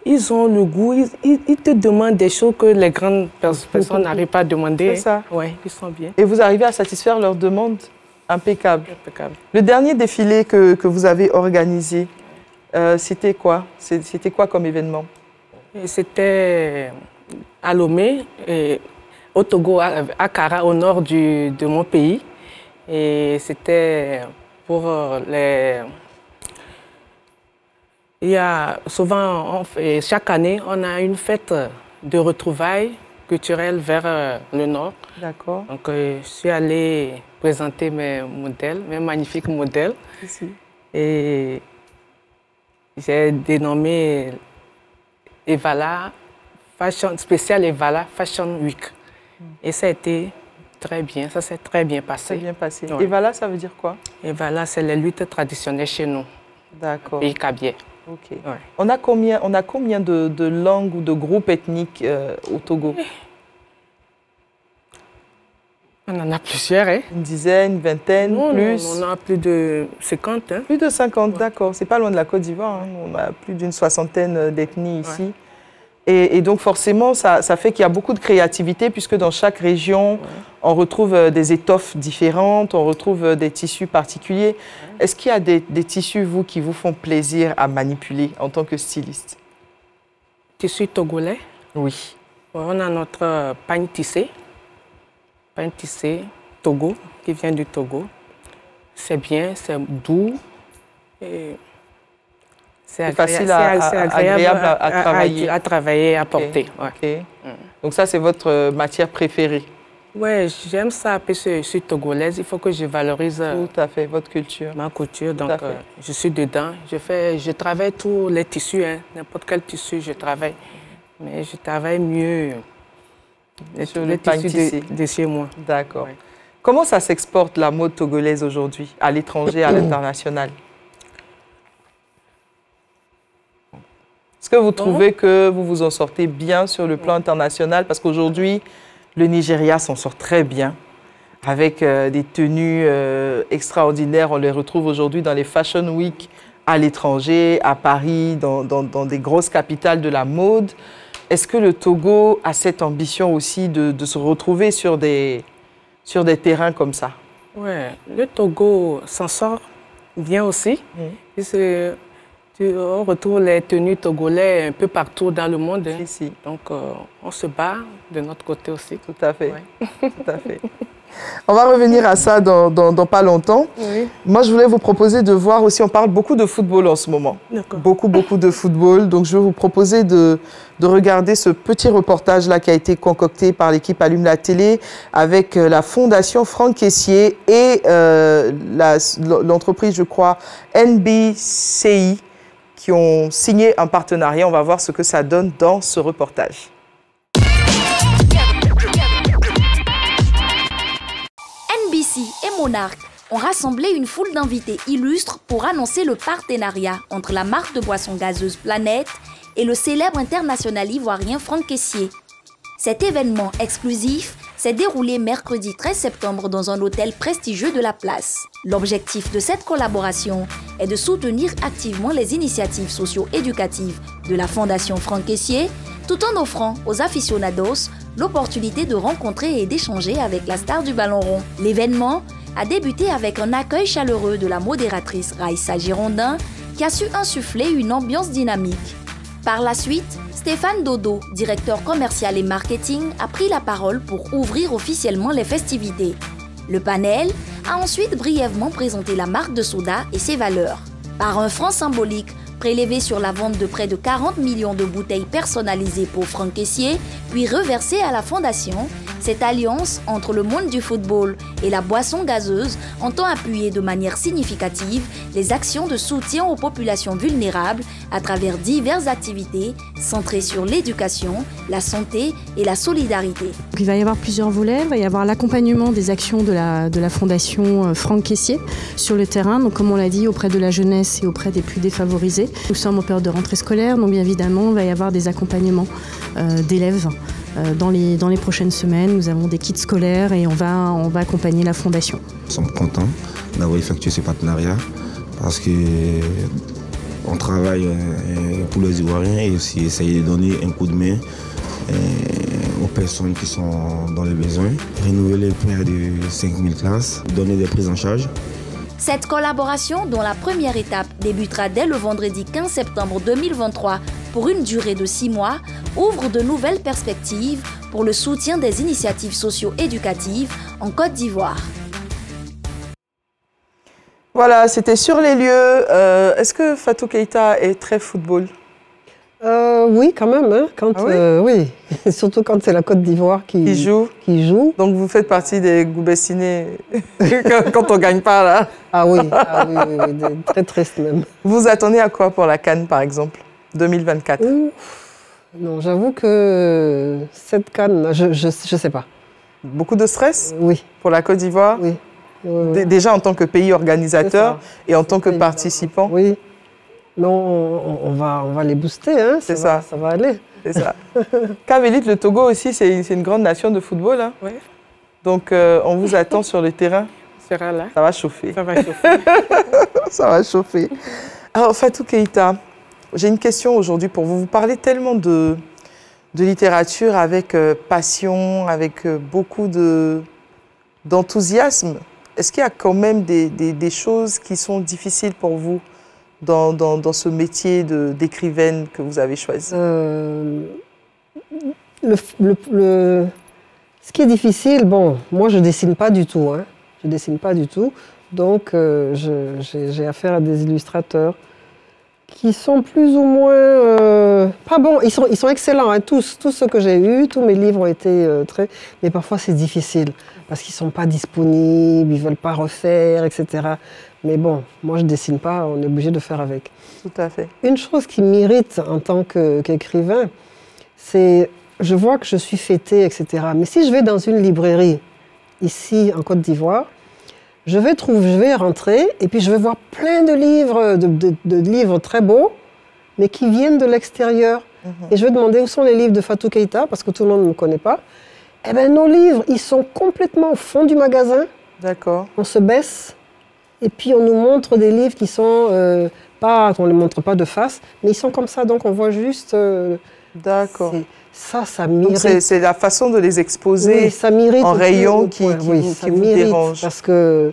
Ils ont le goût, ils te demandent des choses que les grandes personnes n'arrivent pas à demander. C'est ça. Oui, ils sont bien. Et vous arrivez à satisfaire leurs demandes? Impeccable. Impeccable. Le dernier défilé que vous avez organisé, c'était quoi? C'était quoi comme événement? C'était à Lomé, au Togo, à Kara, au nord de mon pays. Et c'était pour les... Il y a souvent, chaque année, on a une fête de retrouvailles culturelles vers le nord. D'accord. Donc, je suis allée présenter mes modèles, mes magnifiques modèles. Ici. Et j'ai dénommé Evala, spécial Evala Fashion Week. Et ça a été très bien, ça s'est très bien passé. Très bien passé. Ouais. Evala, ça veut dire quoi? Evala, c'est les luttes traditionnelles chez nous. D'accord. Pays Kabyé. Ok. Ouais. On a combien de langues ou de groupes ethniques au Togo? On en a plusieurs, hein? Une dizaine, une vingtaine, non, plus? Non, on en a plus de 50. Hein? Plus de 50, ouais. D'accord. C'est pas loin de la Côte d'Ivoire. Hein. On a plus d'une soixantaine d'ethnies ici. Ouais. Et donc forcément, ça fait qu'il y a beaucoup de créativité puisque dans chaque région, ouais. On retrouve des étoffes différentes, on retrouve des tissus particuliers. Ouais. Est-ce qu'il y a des tissus, vous, qui vous font plaisir à manipuler en tant que styliste? Tissu togolais? Oui. On a notre pagne tissé Togo, qui vient du Togo. C'est bien, c'est doux. C'est facile agréable à travailler. À porter. Okay. Okay. Donc ça, c'est votre matière préférée? Oui, j'aime ça. Puis je suis togolaise, il faut que je valorise tout à fait votre culture. Ma culture, donc je suis dedans. Je travaille tous les tissus, hein. N'importe quel tissu, je travaille. Mais je travaille mieux les tissus de chez moi. D'accord. Ouais. Comment ça s'exporte la mode togolaise aujourd'hui, à l'étranger, à l'international? Est-ce que vous trouvez que vous vous en sortez bien sur le plan international? Parce qu'aujourd'hui, le Nigeria s'en sort très bien, avec des tenues extraordinaires. On les retrouve aujourd'hui dans les Fashion Week à l'étranger, à Paris, dans des grosses capitales de la mode. Est-ce que le Togo a cette ambition aussi de se retrouver sur des terrains comme ça? Oui, le Togo s'en sort bien aussi. On retrouve les tenues togolais un peu partout dans le monde. Hein. Ici. Donc, on se bat de notre côté aussi. Tout à fait. Ouais. Tout à fait. On va revenir à ça dans pas longtemps. Oui. Moi, je voulais vous proposer de voir aussi, on parle beaucoup de football en ce moment. Beaucoup de football. Donc, je vais vous proposer de regarder ce petit reportage-là qui a été concocté par l'équipe Allume la télé avec la Fondation Franck Caissier et l'entreprise, je crois, NBCI, qui ont signé un partenariat. On va voir ce que ça donne dans ce reportage. NBC et Monarch ont rassemblé une foule d'invités illustres pour annoncer le partenariat entre la marque de boissons gazeuses Planète et le célèbre international ivoirien Franck Caissier. Cet événement exclusif s'est déroulé mercredi 13 septembre dans un hôtel prestigieux de la place. L'objectif de cette collaboration est de soutenir activement les initiatives socio-éducatives de la Fondation Franck Caissier, tout en offrant aux aficionados l'opportunité de rencontrer et d'échanger avec la star du ballon rond. L'événement a débuté avec un accueil chaleureux de la modératrice Raïssa Girondin qui a su insuffler une ambiance dynamique. Par la suite, Stéphane Dodo, directeur commercial et marketing, a pris la parole pour ouvrir officiellement les festivités. Le panel a ensuite brièvement présenté la marque de soda et ses valeurs. Par un franc symbolique prélevé sur la vente de près de 40 millions de bouteilles personnalisées pour Franck Caissier, puis reversées à la Fondation, cette alliance entre le monde du football et la boisson gazeuse entend appuyer de manière significative les actions de soutien aux populations vulnérables à travers diverses activités centrées sur l'éducation, la santé et la solidarité. Il va y avoir plusieurs volets. Il va y avoir l'accompagnement des actions de la Fondation Franck Caissier sur le terrain, donc comme on l'a dit, auprès de la jeunesse et auprès des plus défavorisés. Nous sommes en période de rentrée scolaire, donc bien évidemment, il va y avoir des accompagnements d'élèves. Dans les prochaines semaines, nous avons des kits scolaires et on va accompagner la Fondation. Nous sommes contents d'avoir effectué ce partenariat parce qu'on travaille pour les Ivoiriens et aussi essayer de donner un coup de main aux personnes qui sont dans les besoins, renouveler près de 5000 classes, donner des prises en charge. Cette collaboration, dont la première étape débutera dès le vendredi 15 septembre 2023 pour une durée de 6 mois, ouvre de nouvelles perspectives pour le soutien des initiatives socio-éducatives en Côte d'Ivoire. Voilà, c'était sur les lieux. Est-ce que Fatou Keïta est très football? Oui, quand même. Hein, oui, surtout quand c'est la Côte d'Ivoire qui joue. Donc vous faites partie des goubessinés quand on ne gagne pas là. Ah oui, très triste même. Vous attendez à quoi pour la CAN par exemple 2024? Non, j'avoue que cette CAN, je ne sais pas. Beaucoup de stress? Oui. Pour la Côte d'Ivoire? Oui. Déjà en tant que pays organisateur et en tant que participant? Oui. Non, on va les booster, hein. C'est ça. Ça va aller. C'est ça. Kavelit, le Togo aussi, c'est une grande nation de football. Hein. Oui. Donc, on vous attend sur le terrain. Sera là. Ça va chauffer. Ça va chauffer. Ça va chauffer. Alors, Fatou Keïta, j'ai une question aujourd'hui pour vous. Vous parlez tellement de littérature avec passion, avec beaucoup d'enthousiasme. Est-ce qu'il y a quand même des choses qui sont difficiles pour vous dans ce métier d'écrivaine que vous avez choisi? Ce qui est difficile, bon, moi je ne dessine pas du tout. Hein. Je ne dessine pas du tout. Donc j'ai affaire à des illustrateurs qui sont plus ou moins... pas bons, ils sont excellents, hein. Tous ceux que j'ai eus, tous mes livres ont été très... Mais parfois c'est difficile, parce qu'ils ne sont pas disponibles, ils ne veulent pas refaire, etc. Mais bon, moi je ne dessine pas, on est obligé de faire avec. Tout à fait. Une chose qui m'irrite en tant qu'écrivain, c'est... Je vois que je suis fêtée, etc. Mais si je vais dans une librairie, ici en Côte d'Ivoire, je vais rentrer et puis je vais voir plein de livres, de livres très beaux, mais qui viennent de l'extérieur. Et je vais demander où sont les livres de Fatou Keïta, parce que tout le monde ne me connaît pas. Eh bien, nos livres, ils sont complètement au fond du magasin. D'accord. On se baisse et puis on nous montre des livres qui sont pas, on ne les montre pas de face, mais ils sont comme ça, donc on voit juste... D'accord. Ça m'irrite. C'est la façon de les exposer oui, ça m'irrite en rayon qui vous dérange. Parce que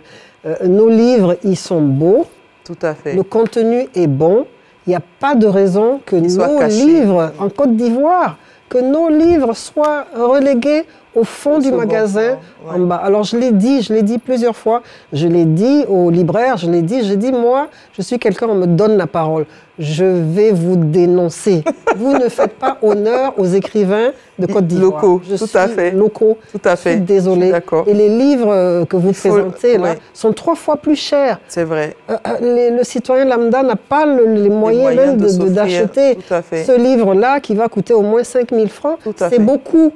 nos livres, ils sont beaux. Tout à fait. Le contenu est bon. Il n'y a pas de raison que nos livres, en Côte d'Ivoire, que nos livres soient relégués au fond du magasin, en bas. Alors je l'ai dit plusieurs fois, je l'ai dit aux libraires, j'ai dit, moi, je suis quelqu'un, on me donne la parole. Je vais vous dénoncer. Vous ne faites pas honneur aux écrivains de Côte d'Ivoire. Locaux, tout à fait. Locaux. Tout à fait. Je suis désolée. Et les livres que vous présentez là sont 3 fois plus chers. C'est vrai. Le citoyen lambda n'a pas les moyens même d'acheter ce livre-là qui va coûter au moins 5 000 francs. C'est beaucoup.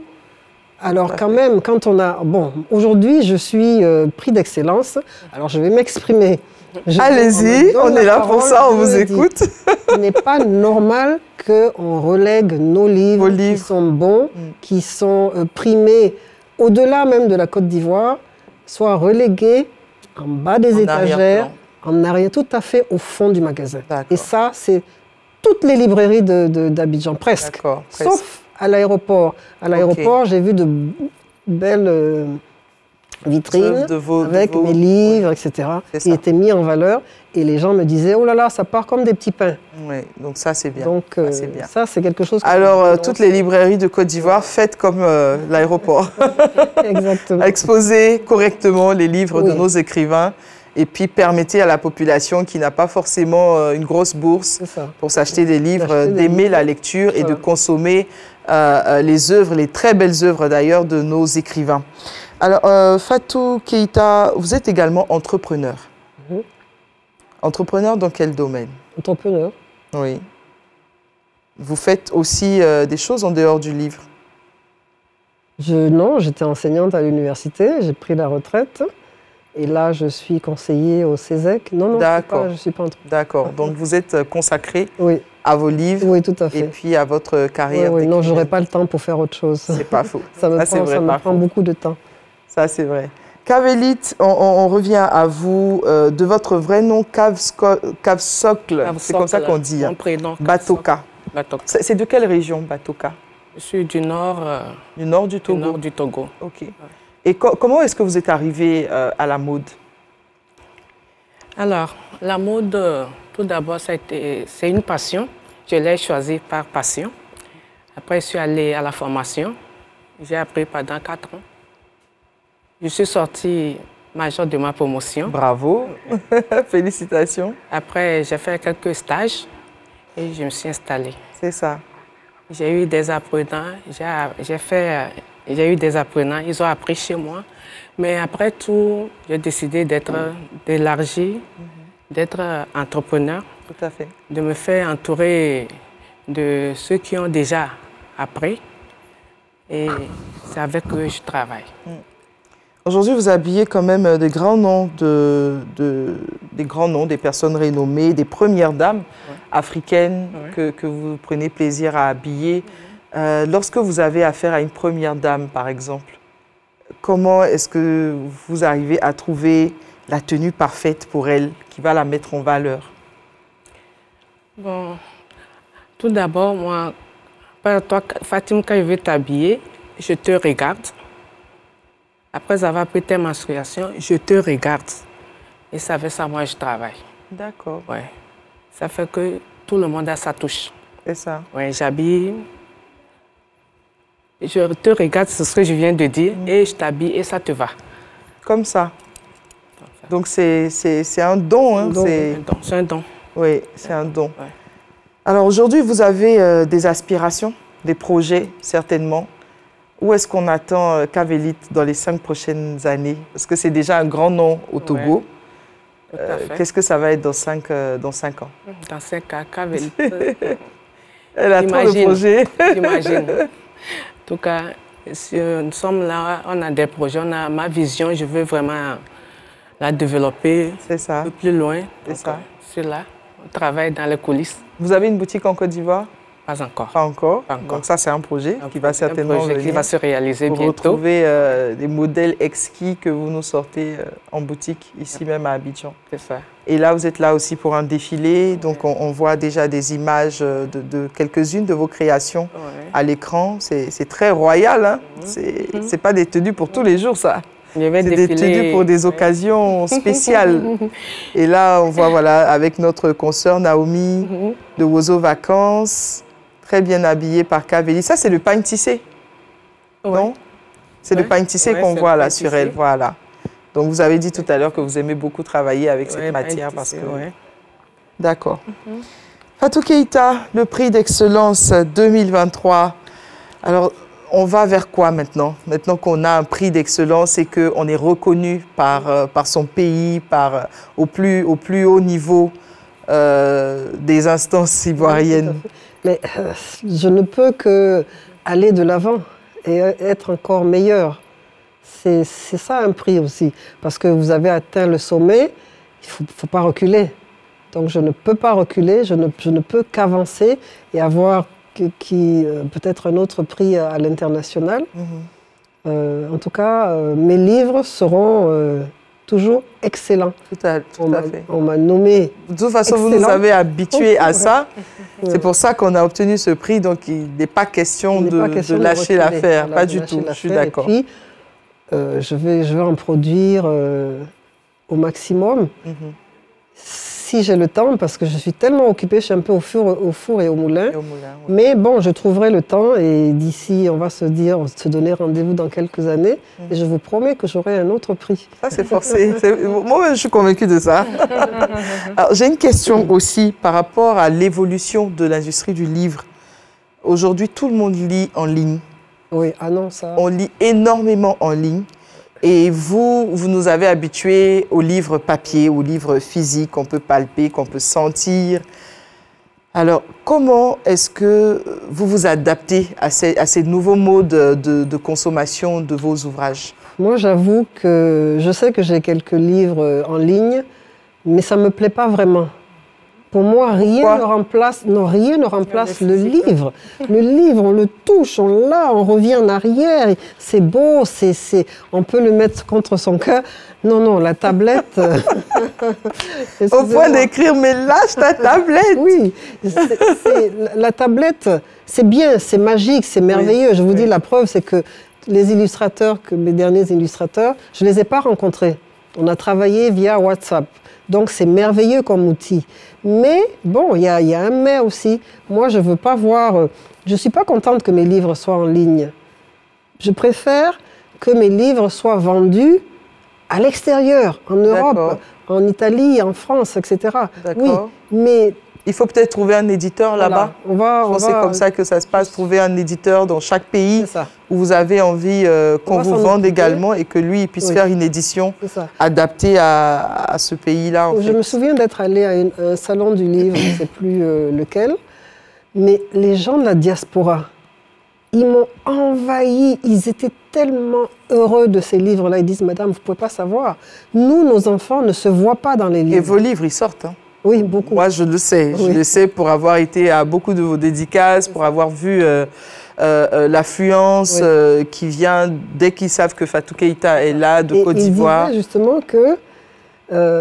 Alors quand même, quand on a... Bon, aujourd'hui, je suis prix d'excellence. Alors je vais m'exprimer. Allez-y, on est là pour ça, on vous écoute. Il n'est pas normal qu'on relègue nos livres qui sont bons, qui sont primés au-delà même de la Côte d'Ivoire, soient relégués en bas des étagères, en arrière, tout à fait au fond du magasin. Et ça, c'est toutes les librairies d'Abidjan, presque. Sauf à l'aéroport. À l'aéroport, j'ai vu de belles... vitrines avec mes livres, etc. qui étaient mis en valeur. Et les gens me disaient, oh là là, ça part comme des petits pains. Oui, donc ça c'est bien. Donc ça c'est quelque chose... Alors, toutes les librairies de Côte d'Ivoire, faites comme l'aéroport. Exactement. Exposez correctement les livres de nos écrivains et puis permettez à la population qui n'a pas forcément une grosse bourse pour s'acheter des livres, d'aimer la lecture et de consommer les œuvres, les très belles œuvres d'ailleurs de nos écrivains. Alors, Fatou Keïta, vous êtes également entrepreneur. Entrepreneur dans quel domaine? Entrepreneur. Oui. Vous faites aussi des choses en dehors du livre? Non, j'étais enseignante à l'université, j'ai pris la retraite. Et là, je suis conseiller au CESEC. Non, je ne suis pas entrepreneur. D'accord. Donc, vous êtes consacré à vos livres tout à fait. Et puis à votre carrière. Oui, non, je n'aurais pas le temps pour faire autre chose. C'est pas faux. Ça me prend beaucoup de temps. Ça, c'est vrai. Kavelit, on revient à vous. De votre vrai nom, Kavsokl, c'est comme ça qu'on dit. Mon prénom. Batoka. C'est de quelle région, Batoka? Je suis du nord. Du nord du Togo. Du nord du Togo. Ok. Et comment est-ce que vous êtes arrivé à la mode? Alors, la mode, tout d'abord, c'est une passion. Je l'ai choisie par passion. Après, je suis allée à la formation. J'ai appris pendant 4 ans. Je suis sortie majeure de ma promotion. Bravo, félicitations. Après, j'ai fait quelques stages et je me suis installée. C'est ça. J'ai eu des apprenants, j'ai eu des apprenants, ils ont appris chez moi. Mais après tout, j'ai décidé d'élargir, d'être entrepreneur. Tout à fait. De me faire entourer de ceux qui ont déjà appris. Et c'est avec eux que je travaille. Aujourd'hui, vous habillez quand même des grands noms de des grands noms, des personnes renommées, des premières dames africaines que vous prenez plaisir à habiller. Lorsque vous avez affaire à une première dame, par exemple, comment est-ce que vous arrivez à trouver la tenue parfaite pour elle, qui va la mettre en valeur? Bon, tout d'abord, moi, toi, Fatim, quand je vais t'habiller, je te regarde. Après avoir pris tes menstruations, je te regarde. Et ça fait ça, moi, je travaille. D'accord. Ouais. Ça fait que tout le monde a sa touche. C'est ça. Oui, j'habille. Je te regarde, c'est ce que je viens de dire, et je t'habille et ça te va. Comme ça. Donc c'est un don. Hein? C'est un don. Oui, c'est un don. Ouais. Alors aujourd'hui, vous avez des aspirations, des projets, certainement. Où est-ce qu'on attend Kavelit dans les 5 prochaines années? Parce que c'est déjà un grand nom au Togo. Qu'est-ce que ça va être dans 5 ans? Dans 5 ans, Kavelit. Elle a trop de projets. J'imagine. En tout cas, nous sommes là, on a des projets, on a ma vision, je veux vraiment la développer un peu plus loin. C'est ça. C'est là, on travaille dans les coulisses. Vous avez une boutique en Côte d'Ivoire? Pas encore. Pas encore. Donc ça, c'est un projet qui va certainement venir. Qui va se réaliser bientôt. Retrouver des modèles exquis que vous nous sortez en boutique, ici même à Abidjan. C'est ça. Et là, vous êtes là aussi pour un défilé. Donc on voit déjà des images de quelques-unes de vos créations à l'écran. C'est très royal. Hein? C'est pas des tenues pour tous les jours, ça. C'est des tenues pour des occasions spéciales. Et là, on voit avec notre consoeur Naomi de Wozo Vacances, très bien habillée par Kavelit. Ça, c'est le pagne tissé, non? C'est le pagne tissé qu'on voit là sur elle. Voilà. Donc, vous avez dit tout à l'heure que vous aimez beaucoup travailler avec cette matière. Parce que... D'accord. Fatou Keïta, le prix d'excellence 2023. Alors, on va vers quoi maintenant? Maintenant qu'on a un prix d'excellence et qu'on est reconnu par son pays, au plus haut niveau des instances ivoiriennes. Mais je ne peux que aller de l'avant et être encore meilleur. C'est ça un prix aussi. Parce que vous avez atteint le sommet, il ne faut pas reculer. Donc je ne peux pas reculer, je ne peux qu'avancer et avoir peut-être un autre prix à l'international. En tout cas, mes livres seront toujours excellent. Tout à fait. On m'a nommé. De toute façon, excellent. Vous nous avez habitués à ça. C'est pour ça qu'on a obtenu ce prix. Donc, il n'est pas question de lâcher l'affaire. Pas du tout. Je suis d'accord. Et puis, je vais en produire au maximum. Si j'ai le temps, parce que je suis tellement occupée, je suis un peu au four et au moulin. Mais bon, je trouverai le temps et d'ici, on va se donner rendez-vous dans quelques années. Et je vous promets que j'aurai un autre prix. Ça, c'est forcé. Moi, je suis convaincue de ça. J'ai une question aussi par rapport à l'évolution de l'industrie du livre. Aujourd'hui, tout le monde lit en ligne. Oui, ah non, ça... On lit énormément en ligne. Et vous nous avez habitués aux livres papier, aux livres physiques qu'on peut palper, qu'on peut sentir. Alors, comment est-ce que vous vous adaptez à ces nouveaux modes de consommation de vos ouvrages? Moi, j'avoue que je sais que j'ai quelques livres en ligne, mais ça ne me plaît pas vraiment. Pour moi, rien ne remplace le livre. Le livre, on le touche, on l'a, on revient en arrière. C'est beau, on peut le mettre contre son cœur. Non, la tablette... Au point d'écrire, mais lâche ta tablette. Oui, la tablette, c'est bien, c'est magique, c'est merveilleux. Je vous dis, la preuve, c'est que mes derniers illustrateurs, je ne les ai pas rencontrés. On a travaillé via WhatsApp. Donc, c'est merveilleux comme outil. Mais, bon, il y a un mais aussi. Moi, je ne veux pas voir... je ne suis pas contente que mes livres soient en ligne. Je préfère que mes livres soient vendus à l'extérieur, en Europe, en Italie, en France, etc. Oui, mais... Il faut peut-être trouver un éditeur là-bas. C'est comme ça que ça se passe, trouver un éditeur dans chaque pays où vous avez envie qu'on vous vende également et que lui il puisse faire une édition adaptée à ce pays-là. Je me souviens d'être allée à un salon du livre, je ne sais plus lequel, mais les gens de la diaspora, Ils m'ont envahi. Ils étaient tellement heureux de ces livres-là. Ils disent, madame, vous ne pouvez pas savoir. Nous, nos enfants ne se voient pas dans les livres. Et vos livres, ils sortent, hein? Oui, beaucoup. Moi, je le sais. Oui. Je le sais pour avoir été à beaucoup de vos dédicaces, pour avoir vu l'affluence qui vient dès qu'ils savent que Fatou Keïta est là, de Côte d'Ivoire. Il disait justement que,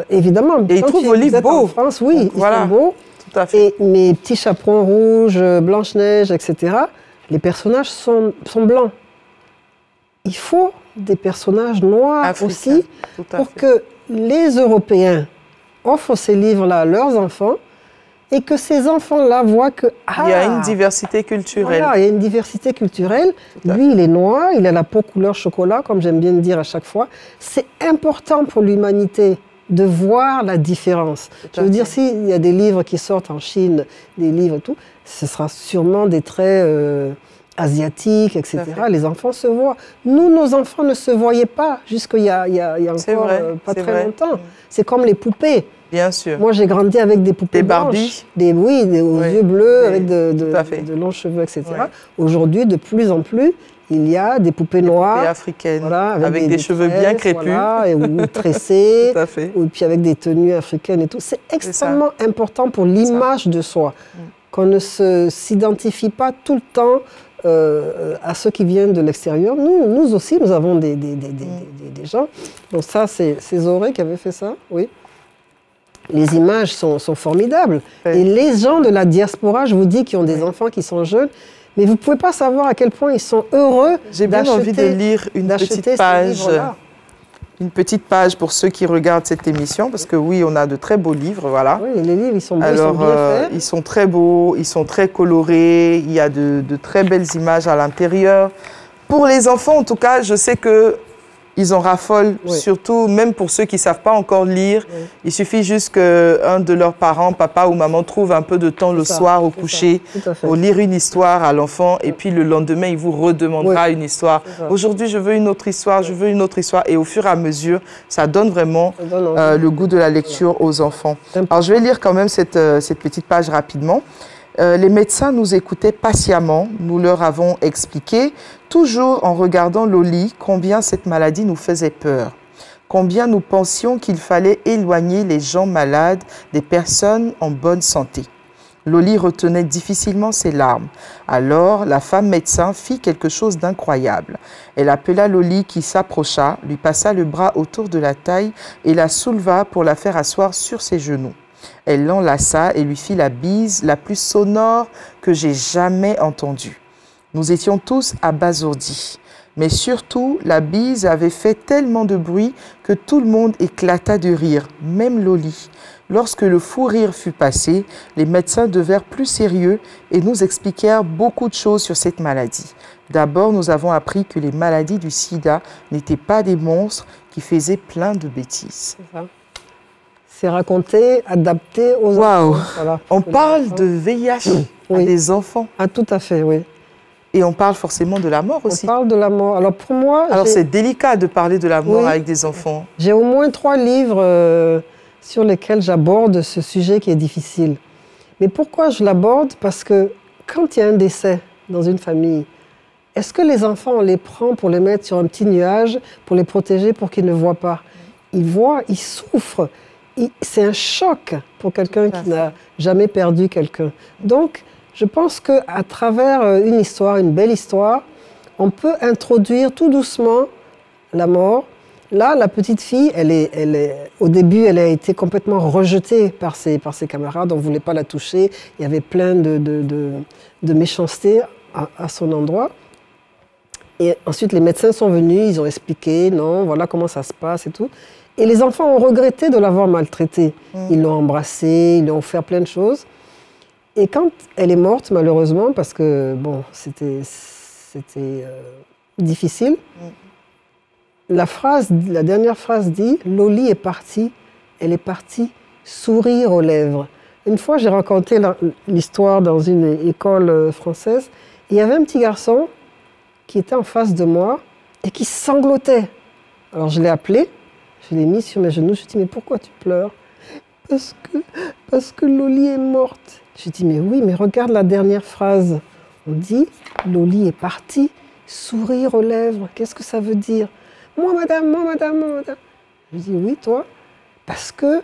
évidemment, et ils trouvent vos livres beaux. En France, oui, donc, voilà. Ils sont beaux. Tout à fait. Et mes petits chaperons rouges, Blanche-Neige, etc., les personnages sont blancs. Il faut des personnages noirs Africains, aussi pour que les Européens offrent ces livres-là à leurs enfants et que ces enfants-là voient que... il y a une diversité culturelle. Voilà, il y a une diversité culturelle. Lui, il est noir, il a la peau couleur chocolat, comme j'aime bien le dire à chaque fois. C'est important pour l'humanité de voir la différence. Je veux dire, s'il y a des livres qui sortent en Chine, des livres et tout, ce sera sûrement des traits asiatiques, etc. Les enfants se voient. Nous, nos enfants ne se voyaient pas jusqu'il y a encore pas très longtemps. C'est comme les poupées. Bien sûr. Moi, j'ai grandi avec des poupées Barbie. Oui, aux yeux bleus, avec de longs cheveux, etc. Aujourd'hui, de plus en plus, il y a des poupées noires. Poupées africaines, voilà, avec des cheveux bien crépus. Voilà, ou tressés, tout à fait. Ou puis avec des tenues africaines et tout. C'est extrêmement important pour l'image de soi, qu'on ne s'identifie pas tout le temps à ceux qui viennent de l'extérieur. Nous aussi, nous avons des gens. Donc ça, c'est Zoré qui avait fait ça, oui. Les images sont formidables. Et les gens de la diaspora, je vous dis, qui ont des enfants qui sont jeunes, mais vous ne pouvez pas savoir à quel point ils sont heureux. J'ai bien envie de lire une petite page pour ceux qui regardent cette émission, parce que oui, on a de très beaux livres, voilà. Oui, les livres, ils sont beaux, alors, ils sont bien faits. Ils sont très beaux, ils sont très colorés, il y a de très belles images à l'intérieur. Pour les enfants, en tout cas, je sais que ils en raffolent, surtout même pour ceux qui ne savent pas encore lire. Il suffit juste qu'un de leurs parents, papa ou maman, trouve un peu de temps le soir au coucher pour lire une histoire à l'enfant et puis le lendemain, il vous redemandera une histoire. Aujourd'hui, je veux une autre histoire, je veux une autre histoire. Et au fur et à mesure, ça donne vraiment le goût de la lecture aux enfants. Alors, je vais lire quand même cette petite page rapidement. Les médecins nous écoutaient patiemment, nous leur avons expliqué, toujours en regardant Loli, combien cette maladie nous faisait peur, combien nous pensions qu'il fallait éloigner les gens malades des personnes en bonne santé. Loli retenait difficilement ses larmes. Alors, la femme médecin fit quelque chose d'incroyable. Elle appela Loli qui s'approcha, lui passa le bras autour de la taille et la souleva pour la faire asseoir sur ses genoux. Elle l'enlaça et lui fit la bise la plus sonore que j'ai jamais entendue. Nous étions tous abasourdis. Mais surtout, la bise avait fait tellement de bruit que tout le monde éclata de rire, même Loli. Lorsque le fou rire fut passé, les médecins devinrent plus sérieux et nous expliquèrent beaucoup de choses sur cette maladie. D'abord, nous avons appris que les maladies du sida n'étaient pas des monstres qui faisaient plein de bêtises. C'est raconté, adapté aux enfants. Voilà. On parle de VIH à des enfants. Ah, tout à fait, oui. Et on parle forcément de la mort aussi. On parle de la mort. Alors pour moi... Alors c'est délicat de parler de la mort avec des enfants. J'ai au moins 3 livres sur lesquels j'aborde ce sujet qui est difficile. Mais pourquoi je l'aborde? Parce que quand il y a un décès dans une famille, est-ce que les enfants, on les prend pour les mettre sur un petit nuage, pour les protéger, pour qu'ils ne voient pas? Ils voient, ils souffrent. C'est un choc pour quelqu'un qui n'a jamais perdu quelqu'un. Donc, je pense qu'à travers une histoire, une belle histoire, on peut introduire tout doucement la mort. Là, la petite fille, au début, elle a été complètement rejetée par ses camarades. On ne voulait pas la toucher. Il y avait plein de méchanceté à son endroit. Et ensuite, les médecins sont venus, ils ont expliqué, non, voilà comment ça se passe et tout. Et les enfants ont regretté de l'avoir maltraitée. Ils l'ont embrassée, ils lui ont offert plein de choses. Et quand elle est morte, malheureusement, parce que bon, c'était difficile, la dernière phrase dit « Loli est partie, elle est partie sourire aux lèvres ». Une fois, j'ai raconté l'histoire dans une école française. Il y avait un petit garçon qui était en face de moi et qui sanglotait. Alors je l'ai appelé. Je l'ai mis sur mes genoux, je lui ai dit « Mais pourquoi tu pleures ?»« Parce que Loli est morte. » Je lui ai dit « Mais oui, mais regarde la dernière phrase. On dit, Loli est partie, sourire aux lèvres. Qu'est-ce que ça veut dire? Moi, madame, moi, madame, moi, madame. Je dis, oui, toi. Parce que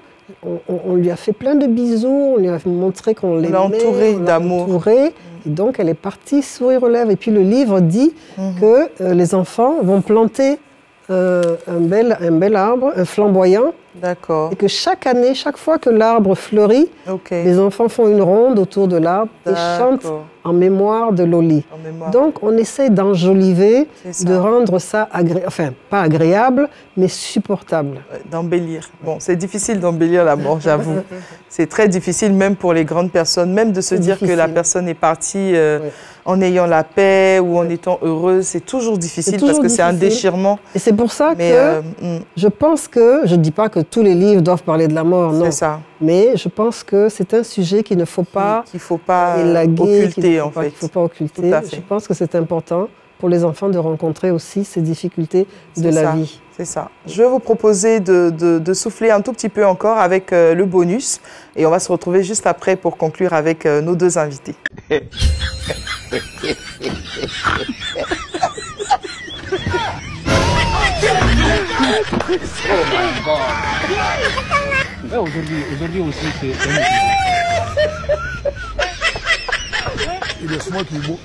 on lui a fait plein de bisous, on lui a montré qu'on l'aimait. On l'a entourée d'amour. Et donc, elle est partie, sourire aux lèvres. Et puis, le livre dit que les enfants vont planter un bel arbre, un flamboyant. D'accord. Et que chaque année, chaque fois que l'arbre fleurit, les enfants font une ronde autour de l'arbre et chantent en mémoire de Loli. Donc, on essaie d'enjoliver, de rendre ça, enfin, pas agréable, mais supportable. D'embellir. Bon, c'est difficile d'embellir la mort, j'avoue. C'est très difficile, même pour les grandes personnes, même de se dire que la personne est partie en ayant la paix ou en étant heureuse. C'est toujours difficile parce que c'est un déchirement. Et c'est pour ça que je pense que, je ne dis pas que tous les livres doivent parler de la mort, non. C'est ça. Mais je pense que c'est un sujet qu'il ne faut pas, élaguer, occulter, en fait. Il ne faut pas occulter. Je pense que c'est important pour les enfants de rencontrer aussi ces difficultés de la vie. C'est ça. Je vais vous proposer de souffler un tout petit peu encore avec le bonus. Et on va se retrouver juste après pour conclure avec nos deux invités. Oh my God. Ouais, aujourd'hui aussi, c'est... Il est smart, il est beau.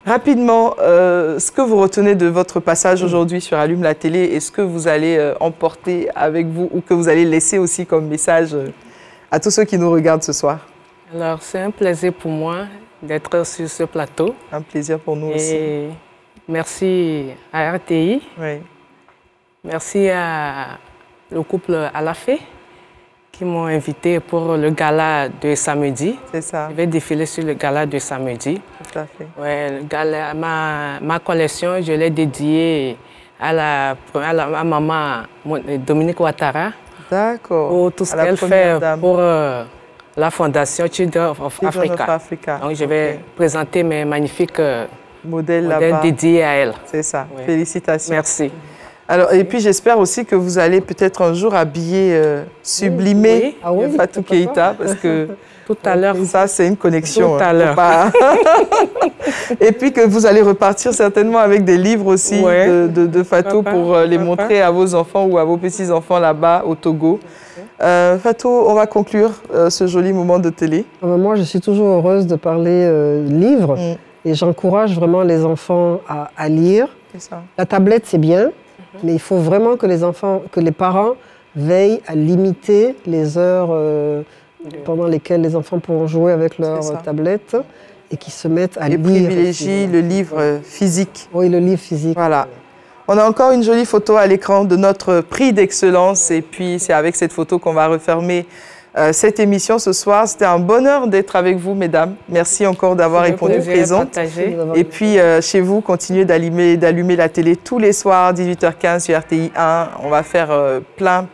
Rapidement, ce que vous retenez de votre passage aujourd'hui sur Allume la télé, et ce que vous allez emporter avec vous ou que vous allez laisser aussi comme message à tous ceux qui nous regardent ce soir? Alors, c'est un plaisir pour moi d'être sur ce plateau. Un plaisir pour nous aussi. Merci à RTI. Oui. Merci à le couple Alafé qui m'ont invité pour le gala de samedi. C'est ça. Je vais défiler sur le gala de samedi. Tout à fait. Ouais, le gala, ma collection, je l'ai dédiée à maman Dominique Ouattara. D'accord. Pour tout ce qu'elle fait pour la fondation Children of Africa. Donc, je vais présenter mes magnifiques modèles dédiés à elle. C'est ça. Ouais. Félicitations. Merci. Alors, et puis j'espère aussi que vous allez peut-être un jour habiller, sublimer Fatou Keïta, parce que tout à l'heure, ça c'est une connexion. Tout à l'heure. Et puis que vous allez repartir certainement avec des livres aussi de Fatou pour les montrer à vos enfants ou à vos petits-enfants là-bas au Togo. Fatou, on va conclure ce joli moment de télé. Moi, je suis toujours heureuse de parler livres et j'encourage vraiment les enfants à lire. Ça. La tablette, c'est bien. Mais il faut vraiment que les parents veillent à limiter les heures pendant lesquelles les enfants pourront jouer avec leur tablette et qu'ils se mettent à lire. Et privilégient le livre physique. Oui, le livre physique. Voilà. On a encore une jolie photo à l'écran de notre prix d'excellence et puis c'est avec cette photo qu'on va refermer cette émission ce soir. C'était un bonheur d'être avec vous, mesdames. Merci encore d'avoir répondu présente. Et puis, chez vous, continuez d'allumer la télé tous les soirs, 18h15 sur RTI 1. On va faire plein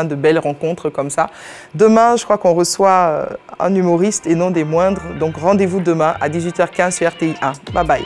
de belles rencontres comme ça. Demain, je crois qu'on reçoit un humoriste et non des moindres. Donc, rendez-vous demain à 18h15 sur RTI 1. Bye bye.